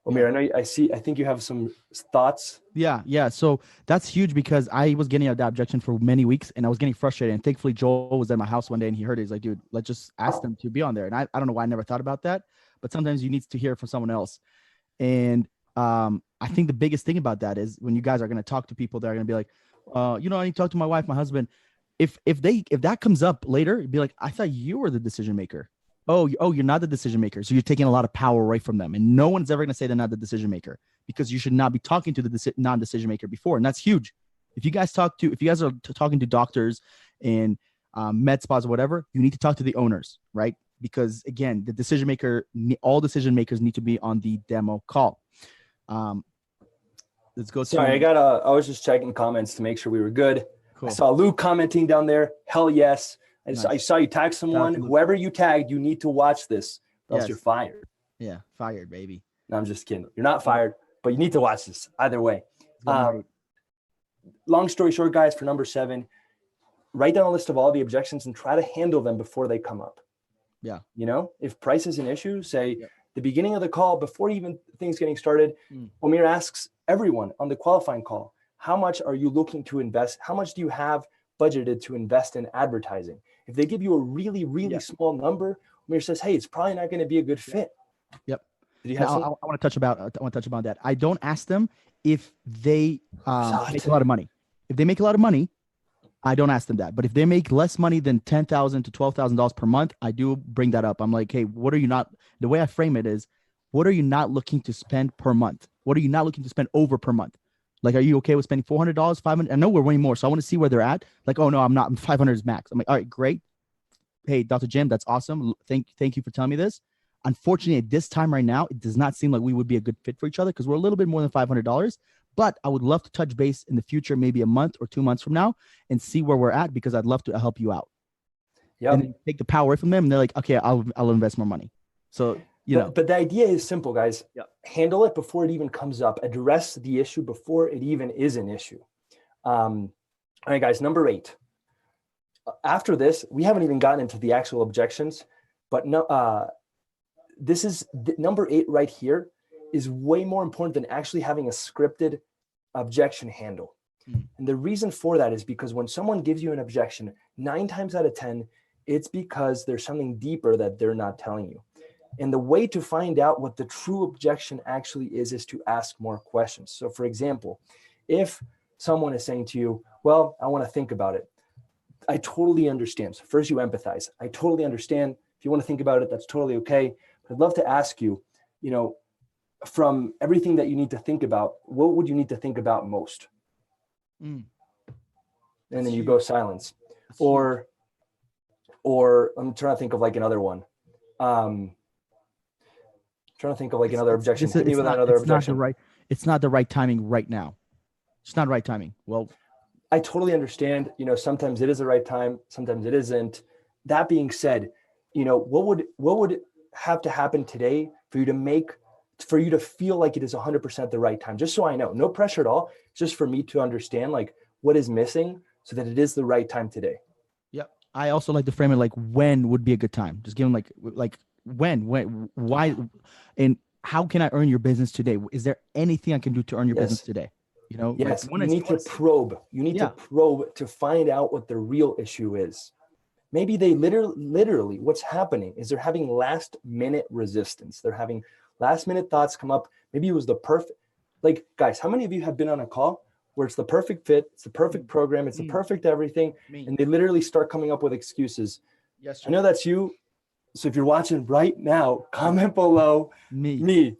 Omir, I think you have some thoughts. Yeah. So that's huge because I was getting that objection for many weeks and I was getting frustrated. And thankfully, Joel was at my house one day and he heard it. He's like, dude, let's just ask them to be on there. And I don't know why I never thought about that, but sometimes you need to hear from someone else. And I think the biggest thing about that is when you guys are going to talk to people, they're going to be like, I need to talk to my wife, my husband. If that comes up later, it'd be like, I thought you were the decision maker. Oh, you're not the decision maker. So you're taking a lot of power away from them. And no one's ever going to say they're not the decision maker because you should not be talking to the non-decision maker before. And that's huge. If you guys are talking to doctors and med spas or whatever, you need to talk to the owners, right? Because again, the decision maker, all decision makers need to be on the demo call. Let's go. Sorry, I was just checking comments to make sure we were good. Cool. I saw Luke commenting down there. Hell yes. I saw you tag someone. Whoever you tagged, you need to watch this. Else you're fired. Yeah, fired, baby. No, I'm just kidding. You're not fired, but you need to watch this either way. Long story short, guys, for number 7, write down a list of all the objections and try to handle them before they come up. Yeah. If price is an issue, say the beginning of the call, before even things getting started, Omir asks everyone on the qualifying call, how much are you looking to invest? How much do you have budgeted to invest in advertising? If they give you a really, really small number, Omir says, hey, it's probably not going to be a good fit. Yep. Did you have I want to touch about that. I don't ask them if they make a lot of money. If they make a lot of money, I don't ask them that. But if they make less money than $10,000 to $12,000 per month, I do bring that up. I'm like, hey, what are you not? The way I frame it is, what are you not looking to spend per month? What are you not looking to spend over per month? Like, are you okay with spending $400, $500? I know we're way more, so I want to see where they're at. Like, oh no, I'm not. 500 is max. I'm like, all right, great. Hey, Dr. Jim, that's awesome. Thank you for telling me this. Unfortunately, at this time right now, it does not seem like we would be a good fit for each other because we're a little bit more than $500. But I would love to touch base in the future, maybe a month or 2 months from now, and see where we're at because I'd love to help you out. Yeah. And then take the power away from them, and they're like, okay, I'll invest more money. So but the idea is simple, guys. Yep. Handle it before it even comes up. Address the issue before it even is an issue. All right, guys, number 8. After this, we haven't even gotten into the actual objections, but this is number 8 right here is way more important than actually having a scripted objection handle. And the reason for that is because when someone gives you an objection, 9 times out of 10, it's because there's something deeper that they're not telling you. And the way to find out what the true objection actually is to ask more questions. So for example, if someone is saying to you, well, I want to think about it. I totally understand. So first you empathize. I totally understand. If you want to think about it, that's totally okay. But I'd love to ask you, from everything that you need to think about, what would you need to think about most? And then you go silence. Or I'm trying to think of like another one. Trying to think of like another objection. Hit me with another objection. It's not the right timing right now. It's not right timing. Well, I totally understand. Sometimes it is the right time. Sometimes it isn't. That being said, what would have to happen today for you to feel like it is 100% the right time? Just so I know, no pressure at all. Just for me to understand like what is missing so that it is the right time today. I also like to frame it like when would be a good time. Just give them like when, why, and how can I earn your business today? Is there anything I can do to earn your business Yes. today? You know, like Yes. You need to probe. You need to Yeah. probe to find out what the real issue is. Maybe they literally what's happening is they're having last minute resistance. They're having last minute thoughts come up. Maybe it was the perfect, like guys, how many of you have been on a call where it's the perfect fit, it's the perfect program, it's the perfect everything, Me. and they literally start coming up with excuses. I Yesterday. know that's you. So if you're watching right now, comment below me.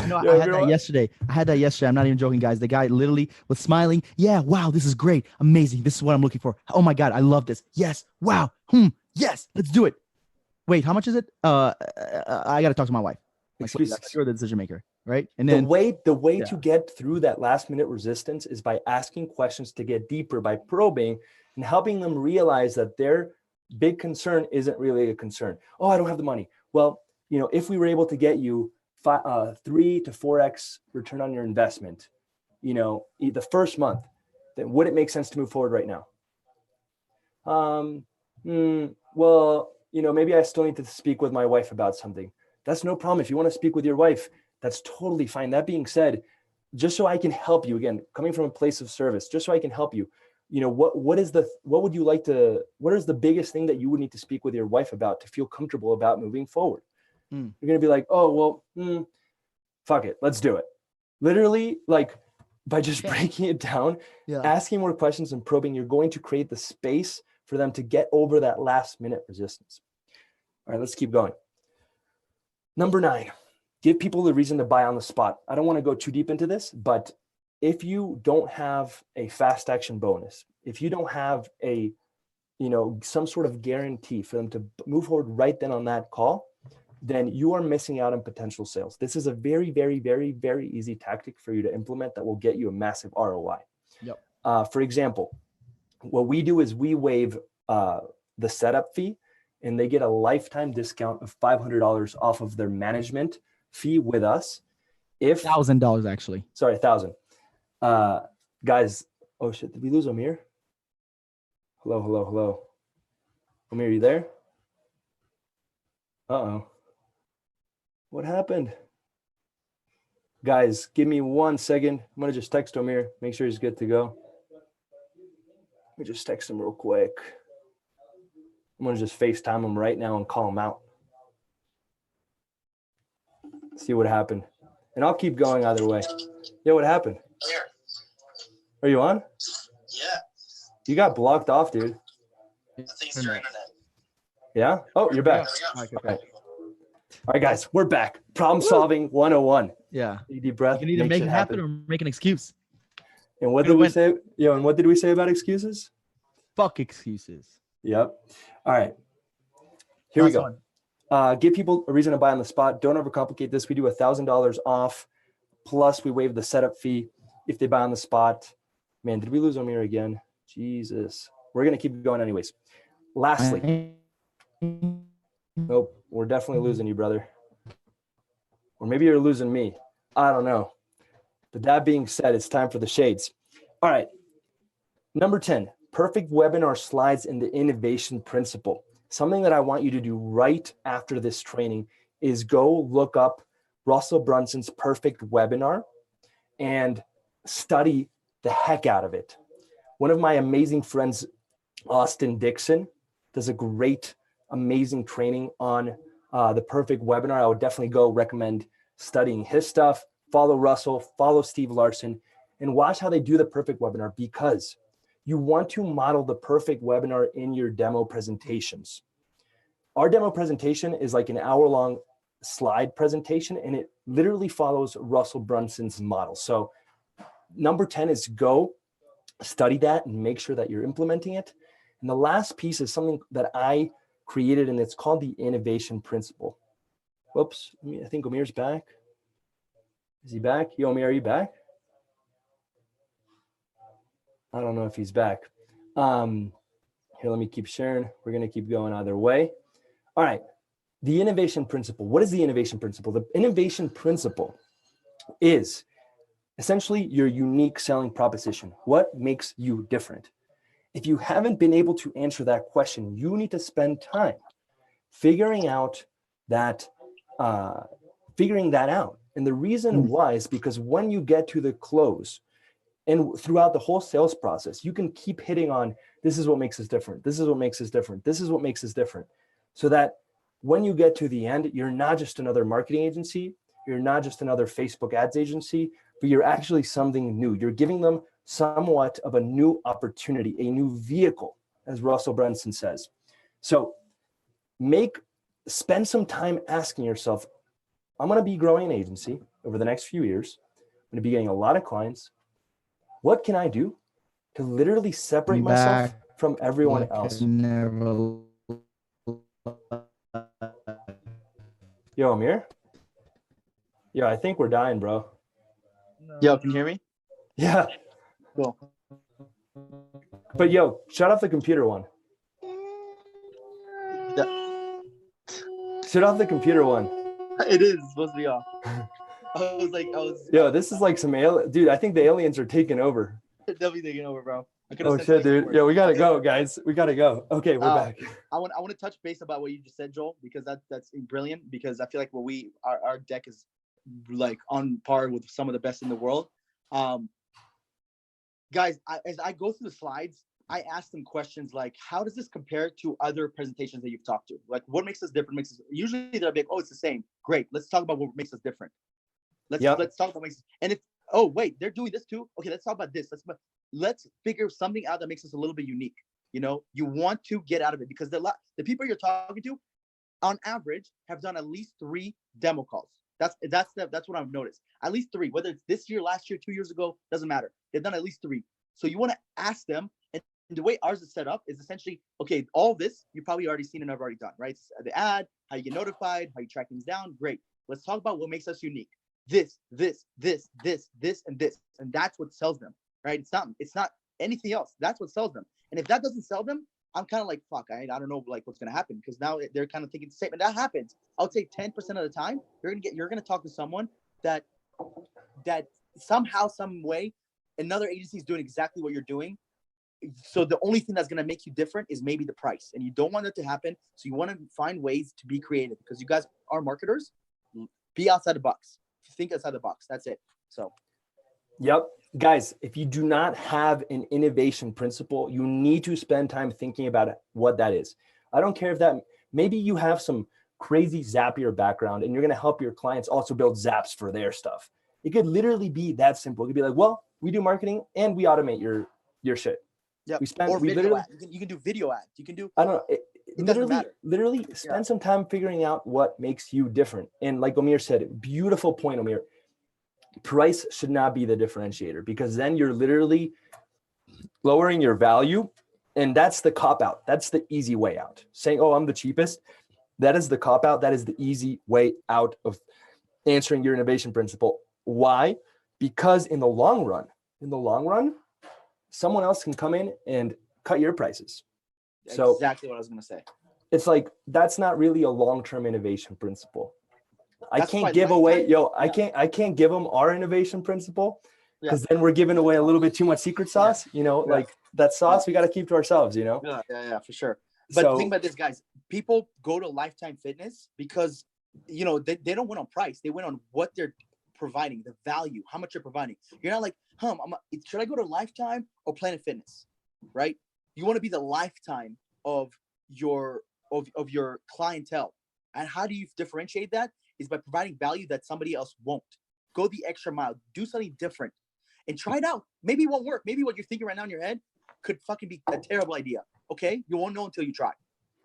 No, Yeah, I had that yesterday. I'm not even joking, guys. The guy literally was smiling. Yeah, wow, this is great. Amazing. This is what I'm looking for. Oh my God, I love this. Yes. Wow. Yes, let's do it. Wait, how much is it? I gotta talk to my wife. Like, wait, Excuses. you're the decision maker, right? And The then way yeah. to get through that last minute resistance is by asking questions to get deeper, by probing and helping them realize that their big concern isn't really a concern. Oh, I don't have the money. Well, if we were able to get you 3 to 4x return on your investment, the first month, then would it make sense to move forward right now? Well, maybe I still need to speak with my wife about something. That's no problem. If you want to speak with your wife, that's totally fine. That being said, just so I can help you, again, coming from a place of service, just so I can help you, what is the biggest thing that you would need to speak with your wife about to feel comfortable about moving forward? You're going to be like, oh, well, fuck it. Let's do it. Literally, like by just breaking it down, asking more questions and probing, you're going to create the space for them to get over that last minute resistance. All right, let's keep going. Number 9, give people a reason to buy on the spot. I don't want to go too deep into this, but if you don't have a fast action bonus, if you don't have some sort of guarantee for them to move forward right then on that call, then you are missing out on potential sales. This is a very, very, very, very easy tactic for you to implement that will get you a massive ROI. Yep. For example, what we do is we waive the setup fee, and they get a lifetime discount of $500 off of their management fee with us. If $1,000 actually. Sorry, 1,000. Guys, oh shit, did we lose Amir? Hello. Amir, you there? Uh-oh. What happened? Guys, give me 1 second. I'm going to just text Amir, make sure he's good to go. Let me just text him real quick. I'm going to just FaceTime him right now and call him out. See what happened. And I'll keep going either way. Yeah, what happened? Here. Are you on? Yeah. You got blocked off, dude. I think it's your internet. Yeah? Oh, you're back. There we go. All right, guys, we're back. Problem solving 101. Yeah. Deep breath. You can either make it happen or make an excuse. And what did we say? And what did we say about excuses? Fuck excuses. Yep. All right. Here we go. Give people a reason to buy on the spot. Don't overcomplicate this. We do $1,000 off. Plus, we waive the setup fee if they buy on the spot. Man, did we lose Amir again? Jesus. We're going to keep going anyways. Lastly. Nope. We're definitely losing you, brother. Or maybe you're losing me. I don't know. But that being said, it's time for the shades. All right. Number 10, perfect webinar slides and the innovation principle. Something that I want you to do right after this training is go look up Russell Brunson's perfect webinar and study the heck out of it. One of my amazing friends, Austin Dixon, does a great, amazing training on the perfect webinar. I would definitely go recommend studying his stuff. Follow Russell, follow Steve Larson, and watch how they do the perfect webinar, because you want to model the perfect webinar in your demo presentations. Our demo presentation is like an hour-long slide presentation, and it literally follows Russell Brunson's model. So number 10 is go study that and make sure that you're implementing it. And the last piece is something that I created, and it's called the innovation principle. Whoops, I think Amir's back. Is he back? Yo, Amir, are you back? I don't know if he's back. Here, let me keep sharing. We're going to keep going either way. All right. The innovation principle. What is the innovation principle? The innovation principle is essentially your unique selling proposition. What makes you different? If you haven't been able to answer that question, you need to spend time figuring out that, figuring that out. And the reason why is because when you get to the close and throughout the whole sales process, you can keep hitting on, this is what makes us different. This is what makes us different. This is what makes us different. So that when you get to the end, you're not just another marketing agency. You're not just another Facebook ads agency, but you're actually something new. You're giving them somewhat of a new opportunity, a new vehicle, as Russell Brunson says. So spend some time asking yourself, I'm going to be growing an agency over the next few years. I'm going to be getting a lot of clients. What can I do to literally separate myself from everyone else? Yo, Amir? Yo, I think we're dying, bro. Yo, can you hear me? Yeah. Cool. But yo, shut off the computer one. Shut off the computer one. It is supposed to be off. Yo, this is like some alien. Dude, I think the aliens are taking over. They'll be taking over, bro. Oh shit, dude. Yo, we gotta go, guys. We gotta go. Okay, we're back. I want to touch base about what you just said, Joel, because that's brilliant. Because I feel like our deck is like on par with some of the best in the world. Guys, as I go through the slides, I ask them questions like, how does this compare to other presentations that you've talked to? Like, what makes us different? Usually they'll be like, oh, it's the same. Great. Let's talk about what makes us different. Let's talk about what makes us, and if, oh wait, they're doing this too. Okay, let's talk about this. Let's figure something out that makes us a little bit unique. You know, you want to get out of it because the people you're talking to, on average, have done at least 3 demo calls. That's what I've noticed. At least 3, whether it's this year, last year, 2 years ago, doesn't matter. They've done at least 3. So you want to ask them, and the way ours is set up is essentially, okay, all this you've probably already seen and I've already done, right? It's the ad, how you get notified, how you track things down. Great. Let's talk about what makes us unique. This, and this, and that's what sells them, right? It's not anything else. That's what sells them. And if that doesn't sell them, I'm kind of like, fuck, I don't know like what's gonna happen, because now they're kind of thinking the same. And that happens. I would say 10% of the time, you're gonna talk to someone that somehow, some way, another agency is doing exactly what you're doing. So the only thing that's gonna make you different is maybe the price, and you don't want that to happen. So you want to find ways to be creative, because you guys are marketers. Be outside the box. Think outside the box. That's it. So, yep. Guys, if you do not have an innovation principle, you need to spend time thinking about what that is. I don't care if that, maybe you have some crazy Zapier background and you're going to help your clients also build Zaps for their stuff. It could literally be that simple. It could be like, well, we do marketing and we automate your shit. yeah. We Video ads. You can do video ads. You can do. I don't know. It doesn't matter. Literally spend some time figuring out what makes you different. And like Amir said, beautiful point, Amir. Price should not be the differentiator, because then you're literally lowering your value. And that's the cop out. That's the easy way out. Saying, oh, I'm the cheapest. That is the cop out. That is the easy way out of answering your innovation principle. Why? Because in the long run, someone else can come in and cut your prices. So exactly what I was going to say. It's like, that's not really a long-term innovation principle. I can't give them our innovation principle, because then we're giving away a little bit too much secret sauce, like that sauce we got to keep to ourselves, Yeah, for sure. But think about this, guys. People go to Lifetime Fitness because, they don't win on price. They win on what they're providing, the value, how much you're providing. You're not like, should I go to Lifetime or Planet Fitness, right? You want to be the lifetime of your clientele. And how do you differentiate that? Is by providing value that somebody else won't. Go the extra mile. Do something different. And try it out. Maybe it won't work. Maybe what you're thinking right now in your head could fucking be a terrible idea. Okay? You won't know until you try.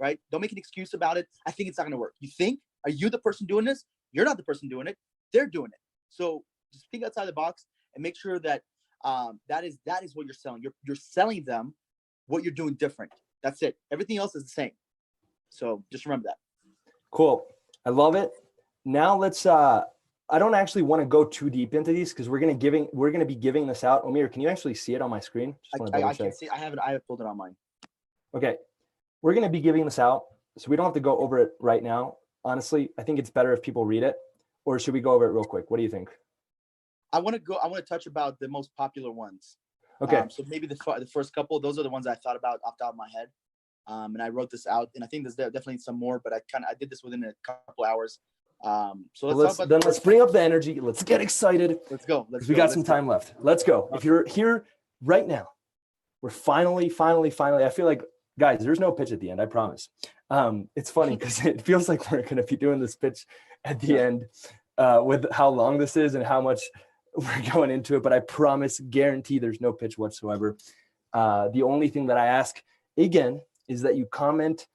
Right? Don't make an excuse about it. I think it's not going to work. You think? Are you the person doing this? You're not the person doing it. They're doing it. So just think outside the box and make sure that that is what you're selling. You're selling them what you're doing different. That's it. Everything else is the same. So just remember that. Cool. I love it. Now let's I don't actually want to go too deep into these, because we're going to be giving this out. Amir, can you actually see it on my screen? I can see. I have pulled it on mine. Okay. We're going to be giving this out, so we don't have to go over it right now. Honestly, I think it's better if people read it, or should we go over it real quick? What do you think? I want to touch about the most popular ones. Okay. So maybe the first couple, those are the ones I thought about off the top of my head. And I wrote this out, and I think there's definitely some more, but I did this within a couple hours. So let's bring up the energy. Let's get excited. Let's go. We got some time left. Let's go. If you're here right now, we're finally. I feel like, guys, there's no pitch at the end. I promise. It's funny because it feels like we're going to be doing this pitch at the end with how long this is and how much we're going into it. But I promise, guarantee there's no pitch whatsoever. The only thing that I ask, again, is that you comment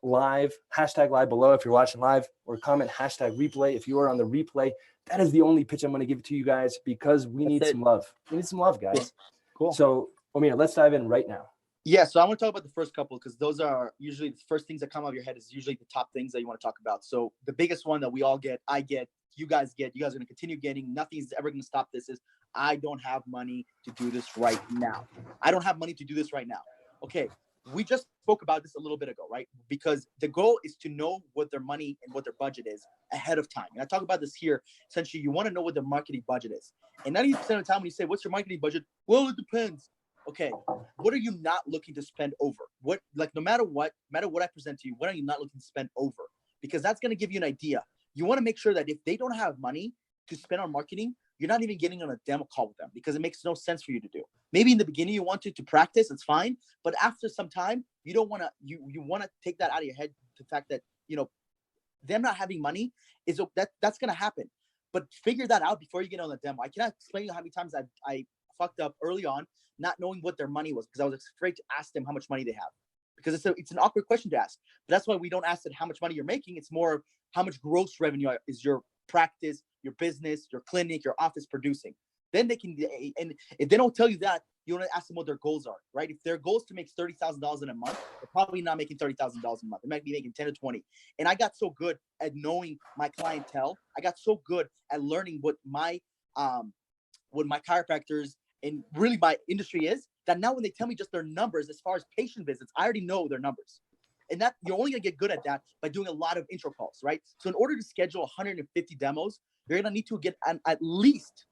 live, hashtag live below if you're watching live, or comment hashtag replay if you are on the replay. That is the only pitch I'm going to give to you guys because we need some love. We need some love, guys. Cool. So, Amir, let's dive in right now. Yeah, so I want to talk about the first couple because those are usually the first things that come out of your head is usually the top things that you want to talk about. So the biggest one that we all get, I get, you guys are going to continue getting, nothing's ever going to stop this, is I don't have money to do this right now. I don't have money to do this right now. Okay, we just spoke about this a little bit ago, right? Because the goal is to know what their money and what their budget is ahead of time. And I talk about this here. Essentially, you want to know what their marketing budget is. And 90% of the time when you say, what's your marketing budget? Well, it depends. Okay, what are you not looking to spend over? What, like, no matter what I present to you, what are you not looking to spend over? Because that's going to give you an idea. You want to make sure that if they don't have money to spend on marketing, you're not even getting on a demo call with them because it makes no sense for you to do. Maybe in the beginning you want to practice, it's fine. But after some time, you don't want to, you want to take that out of your head. The fact that, you know, them not having money is that's going to happen. But figure that out before you get on the demo. I cannot explain to you how many times I fucked up early on, not knowing what their money was because I was afraid to ask them how much money they have. Because it's an awkward question to ask. But that's why we don't ask them how much money you're making. It's more how much gross revenue is your practice, your business, your clinic, your office producing. Then they can, and if they don't tell you that, you want to ask them what their goals are, right? If their goal is to make $30,000 in a month, they're probably not making $30,000 a month. They might be making 10 to 20. And I got so good at knowing my clientele. I got so good at learning what my chiropractors and really my industry is, that now when they tell me just their numbers as far as patient visits, I already know their numbers. And that you're only gonna get good at that by doing a lot of intro calls, right? So in order to schedule 150 demos, you're gonna need to get at least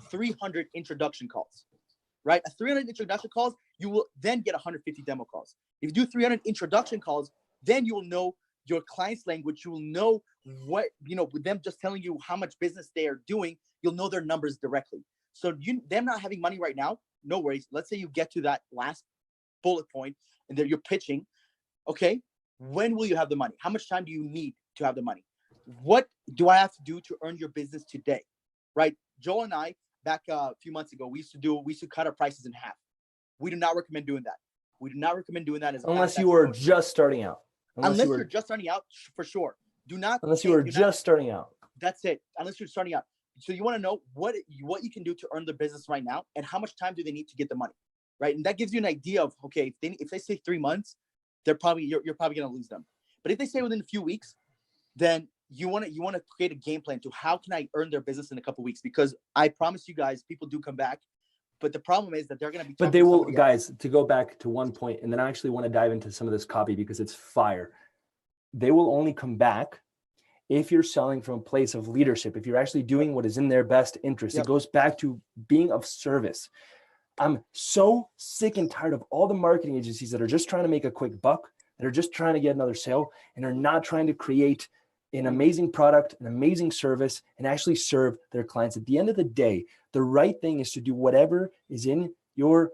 300 introduction calls, right? At 300 introduction calls, you will then get 150 demo calls. If you do 300 introduction calls, then you will know your client's language. You will know what, you know, with them just telling you how much business they are doing, you'll know their numbers directly. So them not having money right now, no worries. Let's say you get to that last bullet point and then you're pitching. Okay, when will you have the money? How much time do you need to have the money? What do I have to do to earn your business today? Right? Joel and I, back a few months ago, we used to cut our prices in half. We do not recommend doing that. We do not recommend doing that unless you are just starting out. Unless you're just starting out, for sure. Do not. Unless you are just starting out. That's it. Unless you're starting out. So you want to know what you can do to earn the business right now, and how much time do they need to get the money, right? And that gives you an idea of, okay, if they say 3 months, you're probably going to lose them. But if they say within a few weeks, then you want to create a game plan to how can I earn their business in a couple of weeks? Because I promise you guys, people do come back. But the problem is that they're going to be. But they will, guys, to go back to one point, and then I actually want to dive into some of this copy because it's fire. They will only come back if you're selling from a place of leadership, if you're actually doing what is in their best interest. It goes back to being of service. I'm so sick and tired of all the marketing agencies that are just trying to make a quick buck, that are just trying to get another sale, and are not trying to create an amazing product, an amazing service, and actually serve their clients. At the end of the day, the right thing is to do whatever is in your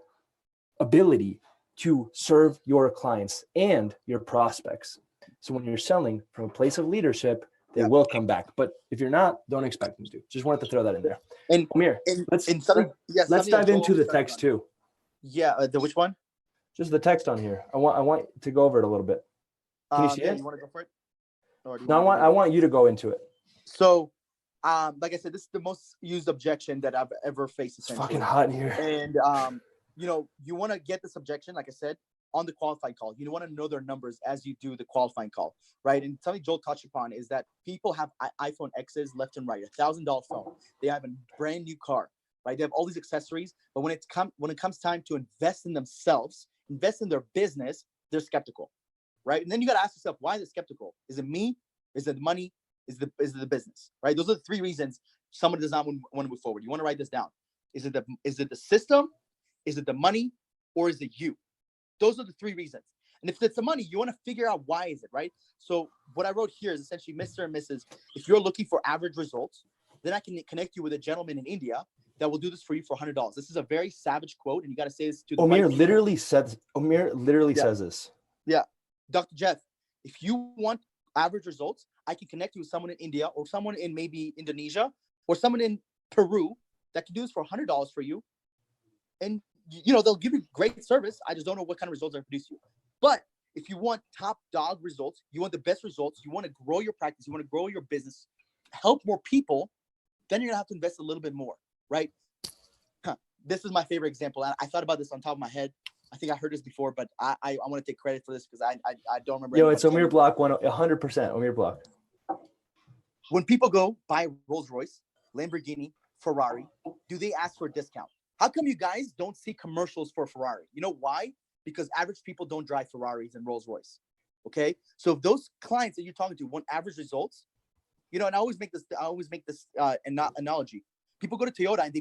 ability to serve your clients and your prospects. So when you're selling from a place of leadership, they will come back. But if you're not, don't expect them to. Just wanted to throw that in there. And Amir, let's dive into the text too. Yeah, the which one? Just the text on here. I want to go over it a little bit. Can you see it? You want to go for it? No, I want you to go into it. So, like I said, this is the most used objection that I've ever faced. It's fucking hot in here. And you know, you want to get this objection, like I said, on the qualifying call. You want to know their numbers as you do the qualifying call, right? And something Joel touched upon is that people have iPhone X's left and right, $1,000 phone. They have a brand new car, right? They have all these accessories, but when it comes time to invest in themselves, invest in their business, they're skeptical, right? And then you got to ask yourself, why is it skeptical? Is it me? Is it the money? Is it the business, right? Those are the 3 reasons somebody does not want to move forward. You want to write this down. Is it the system? Is it the money, or is it you? Those are the three reasons. And if it's the money, you want to figure out why is it, right? So what I wrote here is essentially, Mr. and Mrs. If you're looking for average results, then I can connect you with a gentleman in India that will do this for you for $100. This is a very savage quote, and you got to say this to the Omir right people. literally Yeah. says this. Yeah. Dr. Jeff, if you want average results, I can connect you with someone in India or someone in maybe Indonesia or someone in Peru that can do this for $100 for you. And, you know, they'll give you great service. I just don't know what kind of results they produce you. But if you want top dog results, you want the best results, you want to grow your practice, you want to grow your business, help more people, then you're going to have to invest a little bit more, right? This is my favorite example. I thought about this on top of my head. I think I heard this before, but I want to take credit for this because I don't remember. Yo, it's anybody Omir Block 100%. Omir Block. When people go buy Rolls Royce, Lamborghini, Ferrari, do they ask for a discount? How come you guys don't see commercials for Ferrari? You know why? Because average people don't drive Ferraris and Rolls Royce. Okay, so if those clients that you're talking to want average results, you know, and I always make this analogy. People go to Toyota and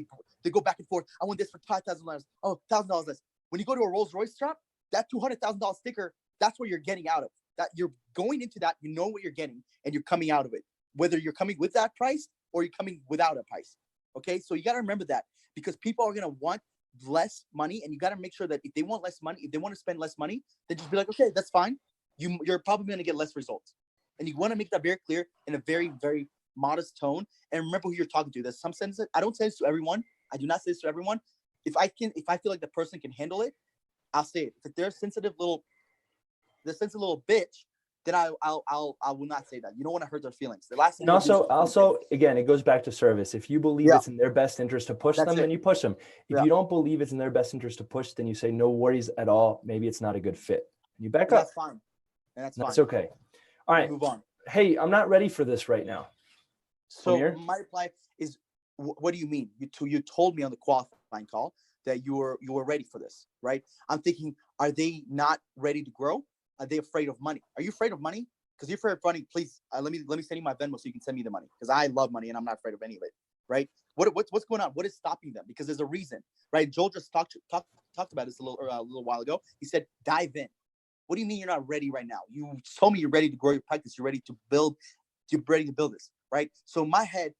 they go back and forth. I want this for $5,000. Oh, $1,000 less. When you go to a Rolls Royce shop, that $200,000 sticker, that's what you're getting out of. That you're going into that, you know what you're getting, and you're coming out of it. Whether you're coming with that price or you're coming without a price. Okay, so you got to remember that, because people are gonna want less money, and you got to make sure that if they want less money, if they want to spend less money, then just be like, okay, that's fine. You're probably gonna get less results, and you want to make that very clear in a very, very modest tone. And remember who you're talking to. There's some sentences I don't say this to everyone. I do not say this to everyone. If I feel like the person can handle it, I'll say it. If they're a sensitive little bitch, then I will not say that. You don't want to hurt their feelings. The last thing. And also, again, it goes back to service. If you believe it's in their best interest to push them, then you push them. If you don't believe it's in their best interest to push, then you say no worries at all. Maybe it's not a good fit. You back up. That's fine. And that's fine. That's okay. All right. Move on. Hey, I'm not ready for this right now. So Amir? my reply is, what do you mean? You told me on the qualifying call that you were ready for this, right? I'm thinking, are they not ready to grow? Are they afraid of money? Are you afraid of money? Because you're afraid of money, please let me send you my Venmo so you can send me the money, because I love money and I'm not afraid of any of it, right? What's going on? What is stopping them? Because there's a reason, right? Joel just talked about this a little while ago. He said, dive in. What do you mean you're not ready right now? You told me you're ready to grow your practice. You're ready to build. You're ready to build this, right? So in my head,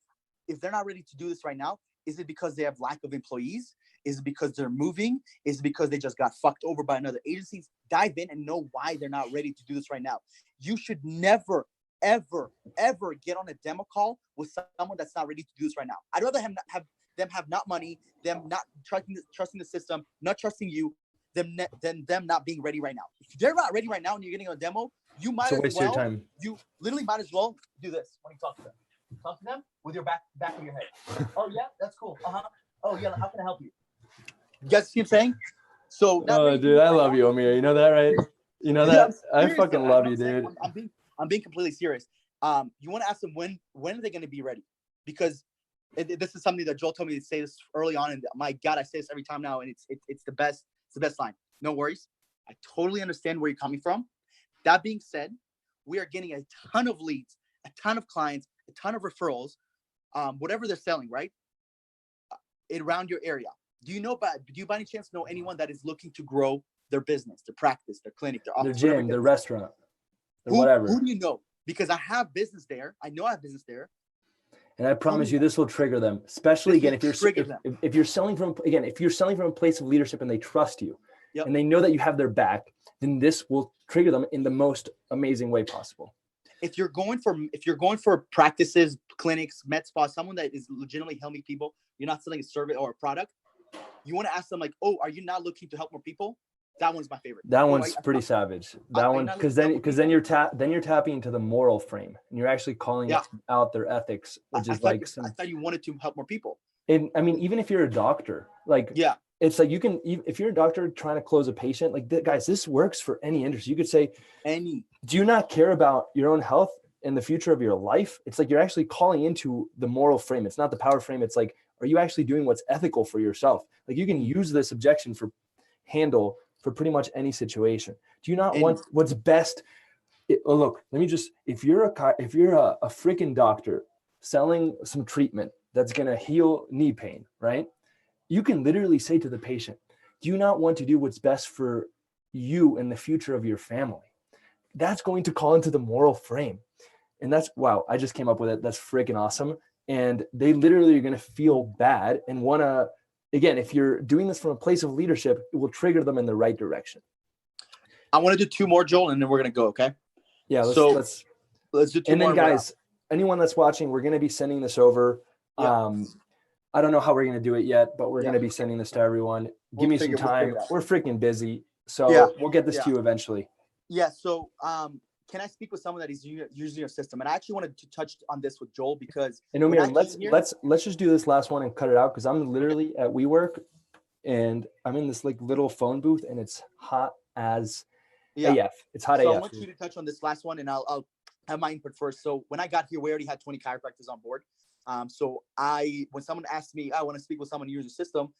if they're not ready to do this right now, is it because they have lack of employees? Is it because they're moving? Is it because they just got fucked over by another agency? Dive in and know why they're not ready to do this right now. You should never, ever, ever get on a demo call with someone that's not ready to do this right now. I'd rather have them have not money, them not trusting the system, not trusting you, than them not being ready right now. If they're not ready right now and you're getting a demo, you might as well. You literally might as well do this when you talk to them. Talk to them with your back of your head. Oh yeah, that's cool. Oh yeah, how can I help you? You guys see what I'm saying? So. Oh, dude, I love you, Omir. You know that, right? You know that. I fucking love you, dude. I'm being completely serious. You want to ask them when are they going to be ready? Because this is something that Joel told me to say this early on, and my God, I say this every time now, and it's the best. It's the best line. No worries. I totally understand where you're coming from. That being said, we are getting a ton of leads, a ton of clients, a ton of referrals, whatever they're selling, right? Around your area. Do you by any chance know anyone that is looking to grow their business, their practice, their clinic, their office, their gym, their restaurant, whatever? Who do you know? Because I have business there. I know I have business there. And I promise you, this will trigger them. Especially again, if you're selling from a place of leadership and they trust you, and they know that you have their back, then this will trigger them in the most amazing way possible. If you're going for practices, clinics, med spa, someone that is legitimately helping people, you're not selling a service or a product. You want to ask them like, oh, are you not looking to help more people? That one's my favorite. That one's pretty savage. That one, because then you're tapping into the moral frame, and you're actually calling out their ethics, which is like I thought you wanted to help more people. And I mean, even if you're a doctor, like it's like you can, if you're a doctor trying to close a patient, like guys, this works for any industry. You could say, do you not care about your own health and the future of your life? It's like you're actually calling into the moral frame. It's not the power frame. It's like, are you actually doing what's ethical for yourself? Like you can use this objection for pretty much any situation. Do you not want what's best? Look, let me just, if you're a freaking doctor selling some treatment that's going to heal knee pain, right? You can literally say to the patient, do you not want to do what's best for you and the future of your family? That's going to call into the moral frame. And that's, wow, I just came up with it. That's freaking awesome. And they literally are going to feel bad and want to, again, if you're doing this from a place of leadership, it will trigger them in the right direction. I want to do 2 more, Joel, and then we're going to go. Okay. Yeah. So let's do 2 and more. then guys, anyone that's watching, we're going to be sending this over. Yeah. I don't know how we're going to do it yet, but we're Yeah. going to be sending this to everyone. We'll Give me figure- some we'll time. figure it out. We're freaking busy. So Yeah. we'll get this Yeah. to you eventually. Yeah. So, can I speak with someone that is using your system? And I actually wanted to touch on this with Joel because And when I Omir, came here- let's just do this last one and cut it out, because I'm literally at WeWork and I'm in this like little phone booth and it's hot as AF. It's hot So I AF. want you to touch on this last one, and I'll have my input first. So when I got here, we already had 20 chiropractors on board. So when someone asked me, I want to speak with someone using the system,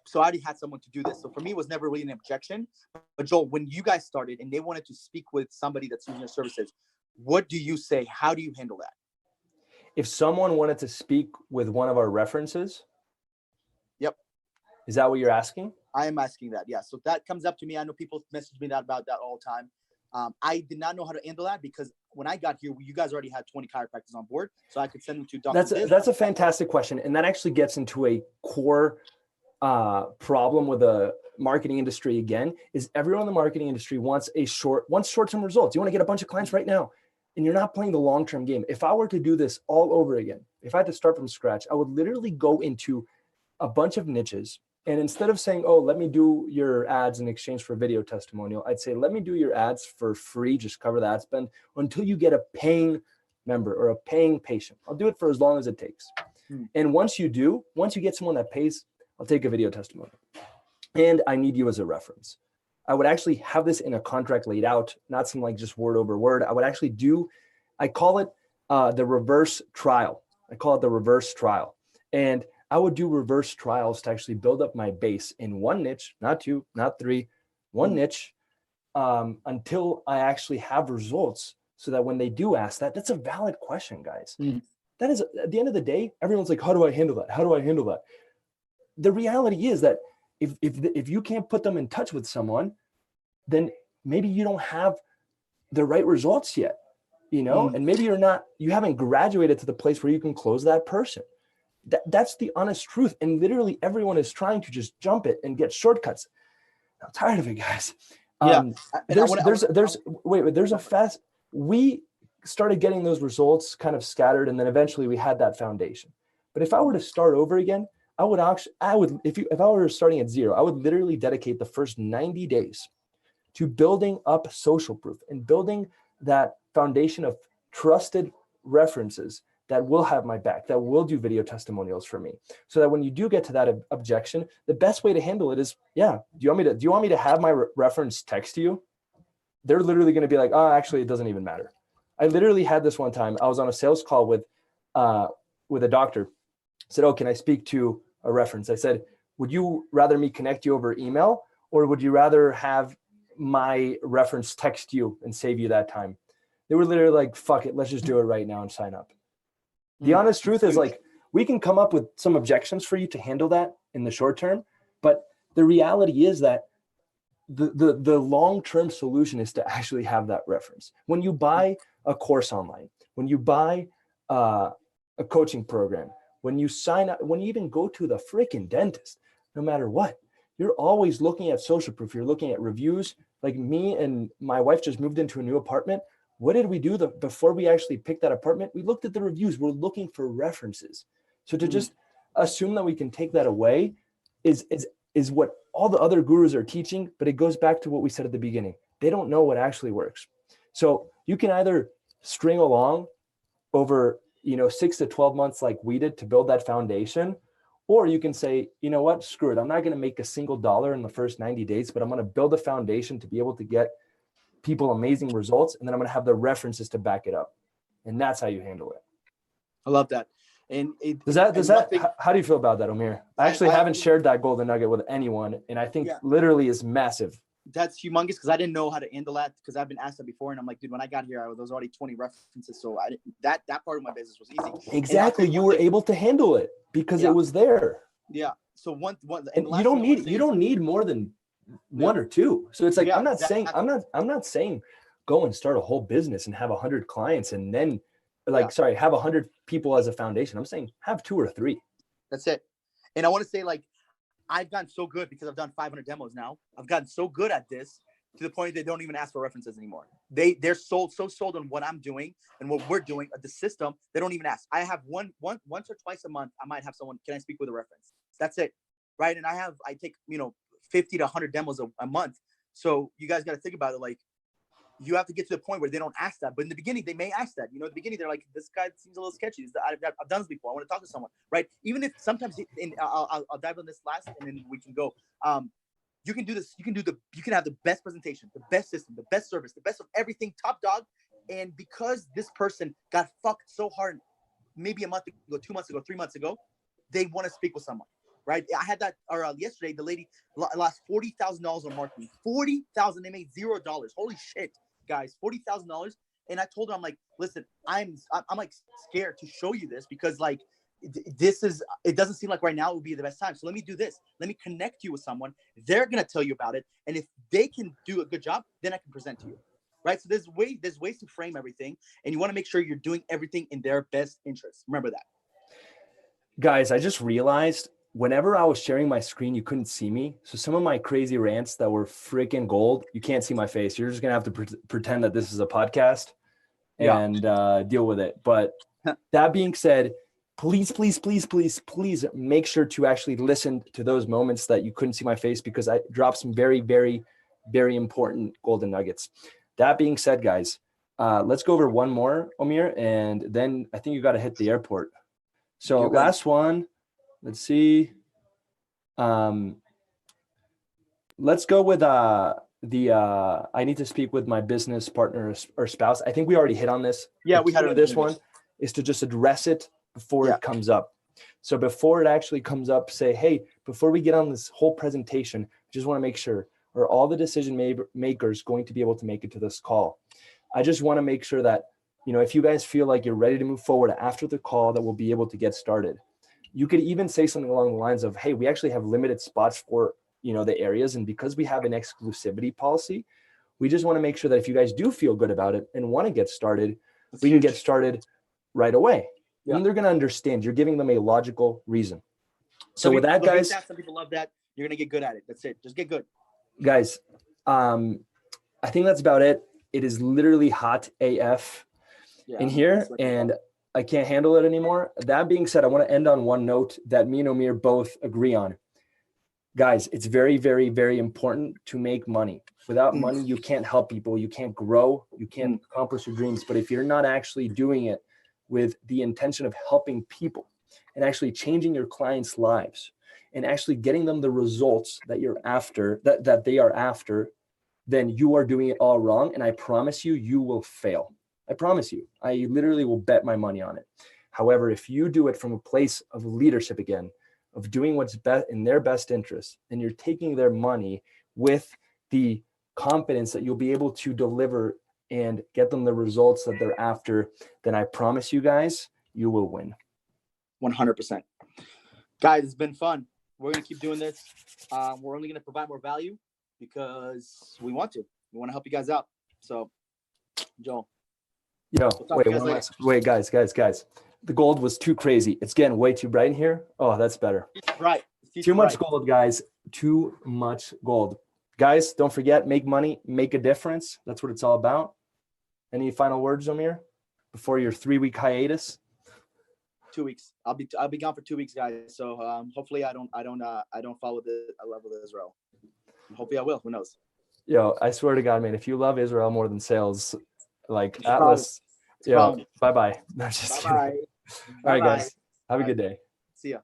so I already had someone to do this. So for me, it was never really an objection. But Joel, when you guys started and they wanted to speak with somebody that's using your services, what do you say? How do you handle that? If someone wanted to speak with one of our references. Yep. Is that what you're asking? I am asking that. Yeah. So that comes up to me. I know people message me about that all the time. I did not know how to handle that because when I got here, you guys already had 20 chiropractors on board, so I could send them to Dr. That's a fantastic question. And that actually gets into a core problem with the marketing industry again, is everyone in the marketing industry wants short-term results. You want to get a bunch of clients right now, and you're not playing the long-term game. If I were to do this all over again, if I had to start from scratch, I would literally go into a bunch of niches. And instead of saying, oh, let me do your ads in exchange for a video testimonial, I'd say, let me do your ads for free, just cover the ad spend until you get a paying member or a paying patient. I'll do it for as long as it takes. And once you get someone that pays, I'll take a video testimonial. And I need you as a reference. I would actually have this in a contract laid out, not some like just word over word. I would actually I call it the reverse trial. And I would do reverse trials to actually build up my base in one niche, not 2, not 3, one niche, until I actually have results, so that when they do ask that's a valid question, guys. That is, at the end of the day, everyone's like, how do I handle that? How do I handle that? The reality is that if you can't put them in touch with someone, then maybe you don't have the right results yet, and maybe you haven't graduated to the place where you can close that person. That's the honest truth. And literally everyone is trying to just jump it and get shortcuts. I'm tired of it, guys. We started getting those results kind of scattered, and then eventually we had that foundation. But if I were to start over again, if I were starting at 0, I would literally dedicate the first 90 days to building up social proof and building that foundation of trusted references that will have my back, that will do video testimonials for me. So that when you do get to that objection, the best way to handle it is, do you want me to have my reference text you? They're literally going to be like, oh, actually, it doesn't even matter. I literally had this one time. I was on a sales call with a doctor. I said, oh, can I speak to a reference? I said, would you rather me connect you over email, or would you rather have my reference text you and save you that time? They were literally like, fuck it, let's just do it right now and sign up. The honest truth is, like, we can come up with some objections for you to handle that in the short term, but the reality is that the long-term solution is to actually have that reference. When you buy a course online, when you buy a coaching program, when you sign up, when you even go to the freaking dentist, no matter what, you're always looking at social proof. You're looking at reviews. Like, me and my wife just moved into a new apartment. What did we do before we actually picked that apartment? We looked at the reviews. We're looking for references. So to just assume that we can take that away is what all the other gurus are teaching, but it goes back to what we said at the beginning. They don't know what actually works. So you can either string along over 6 to 12 months like we did to build that foundation, or you can say, you know what, screw it. I'm not going to make a single dollar in the first 90 days, but I'm going to build a foundation to be able to get people amazing results, and then I'm going to have the references to back it up. And that's how you handle it. I love that. And how do you feel about that, Omir? I actually haven't shared that golden nugget with anyone, and I think literally is massive. That's humongous, because I didn't know how to handle that, because I've been asked that before, and I'm like, dude, when I got here, there was already 20 references, so that part of my business was easy. Exactly, you were able to handle it because it was there. Yeah. So one, And the you last don't thing I wanna need say you is- don't need more than one or two. So it's like Yeah, I'm not exactly. saying I'm not saying go and start a whole business and have 100 clients and then like sorry, have 100 people as a foundation. I'm saying have 2 or 3. That's it. And I want to say, like, I've gotten so good because I've done 500 demos now. I've gotten so good at this to the point they don't even ask for references anymore. They're so sold on what I'm doing and what we're doing at the system. They don't even ask. I have once or twice a month. I might have someone. Can I speak with a reference? That's it, right? And I take 50 to 100 demos a month. So you guys got to think about it. Like, you have to get to the point where they don't ask that. But in the beginning, they may ask that. In the beginning, they're like, this guy seems a little sketchy. I've done this before. I want to talk to someone, right? Even if sometimes, I'll dive on this last and then we can go. You can do this. You can have the best presentation, the best system, the best service, the best of everything, top dog. And because this person got fucked so hard, maybe a month ago, 2 months ago, 3 months ago, they want to speak with someone, right? I had that, or yesterday, the lady lost $40,000 on marketing. $40,000. They made $0. Holy shit, guys, $40,000. And I told her, I'm like, listen, I'm like scared to show you this because like it doesn't seem like right now it would be the best time. So let me do this. Let me connect you with someone. They're gonna tell you about it, and if they can do a good job, then I can present to you, right? So there's ways to frame everything, and you want to make sure you're doing everything in their best interest. Remember that. Guys, I just realized whenever I was sharing my screen, you couldn't see me. So some of my crazy rants that were freaking gold, you can't see my face. You're just going to have to pretend that this is a podcast and deal with it. But that being said, please make sure to actually listen to those moments that you couldn't see my face because I dropped some very, very, very important golden nuggets. That being said, guys, let's go over one more, Omir, and then I think you got to hit the airport. So last one, let's see. Let's go with I need to speak with my business partner or spouse. I think we already hit on this. Yeah, The we had key it to this one is to just address it before it comes up. So before it actually comes up, say, hey, before we get on this whole presentation, just want to make sure, are all the decision makers going to be able to make it to this call? I just want to make sure that, if you guys feel like you're ready to move forward after the call, that we'll be able to get started. You could even say something along the lines of, hey, we actually have limited spots for, the areas. And because we have an exclusivity policy, we just want to make sure that if you guys do feel good about it and want to get started, we can get started right away. And they're going to understand. You're giving them a logical reason. So with that, guys, some people love that. You're going to get good at it. That's it. Just get good. Guys, I think that's about it. It is literally hot AF in here, and I can't handle it anymore. That being said, I want to end on one note that me and Omir both agree on. Guys, it's very, very, very important to make money. Without money, you can't help people. You can't grow. You can't accomplish your dreams. But if you're not actually doing it with the intention of helping people and actually changing your clients' lives and actually getting them the results that you're after, that they are after, then you are doing it all wrong. And I promise you, you will fail. I promise you. I literally will bet my money on it. However, if you do it from a place of leadership again, of doing what's best in their best interest, and you're taking their money with the confidence that you'll be able to deliver and get them the results that they're after, then I promise you guys, you will win. 100%. Guys, it's been fun. We're going to keep doing this. We're only going to provide more value because we want to. We want to help you guys out. So, Joel. Yo, wait, guys. The gold was too crazy. It's getting way too bright in here. Oh, that's better. Right. Too much gold, guys. Too much gold. Guys, don't forget, make money, make a difference. That's what it's all about. Any final words, Omir, before your 3-week hiatus? 2 weeks. I'll be gone for 2 weeks, guys. So hopefully I don't follow the level of Israel. Hopefully I will. Who knows? Yo, I swear to God, man, if you love Israel more than sales, like Atlas, bye-bye. No, just kidding. Bye-bye. All right, guys. Have a good day. See ya.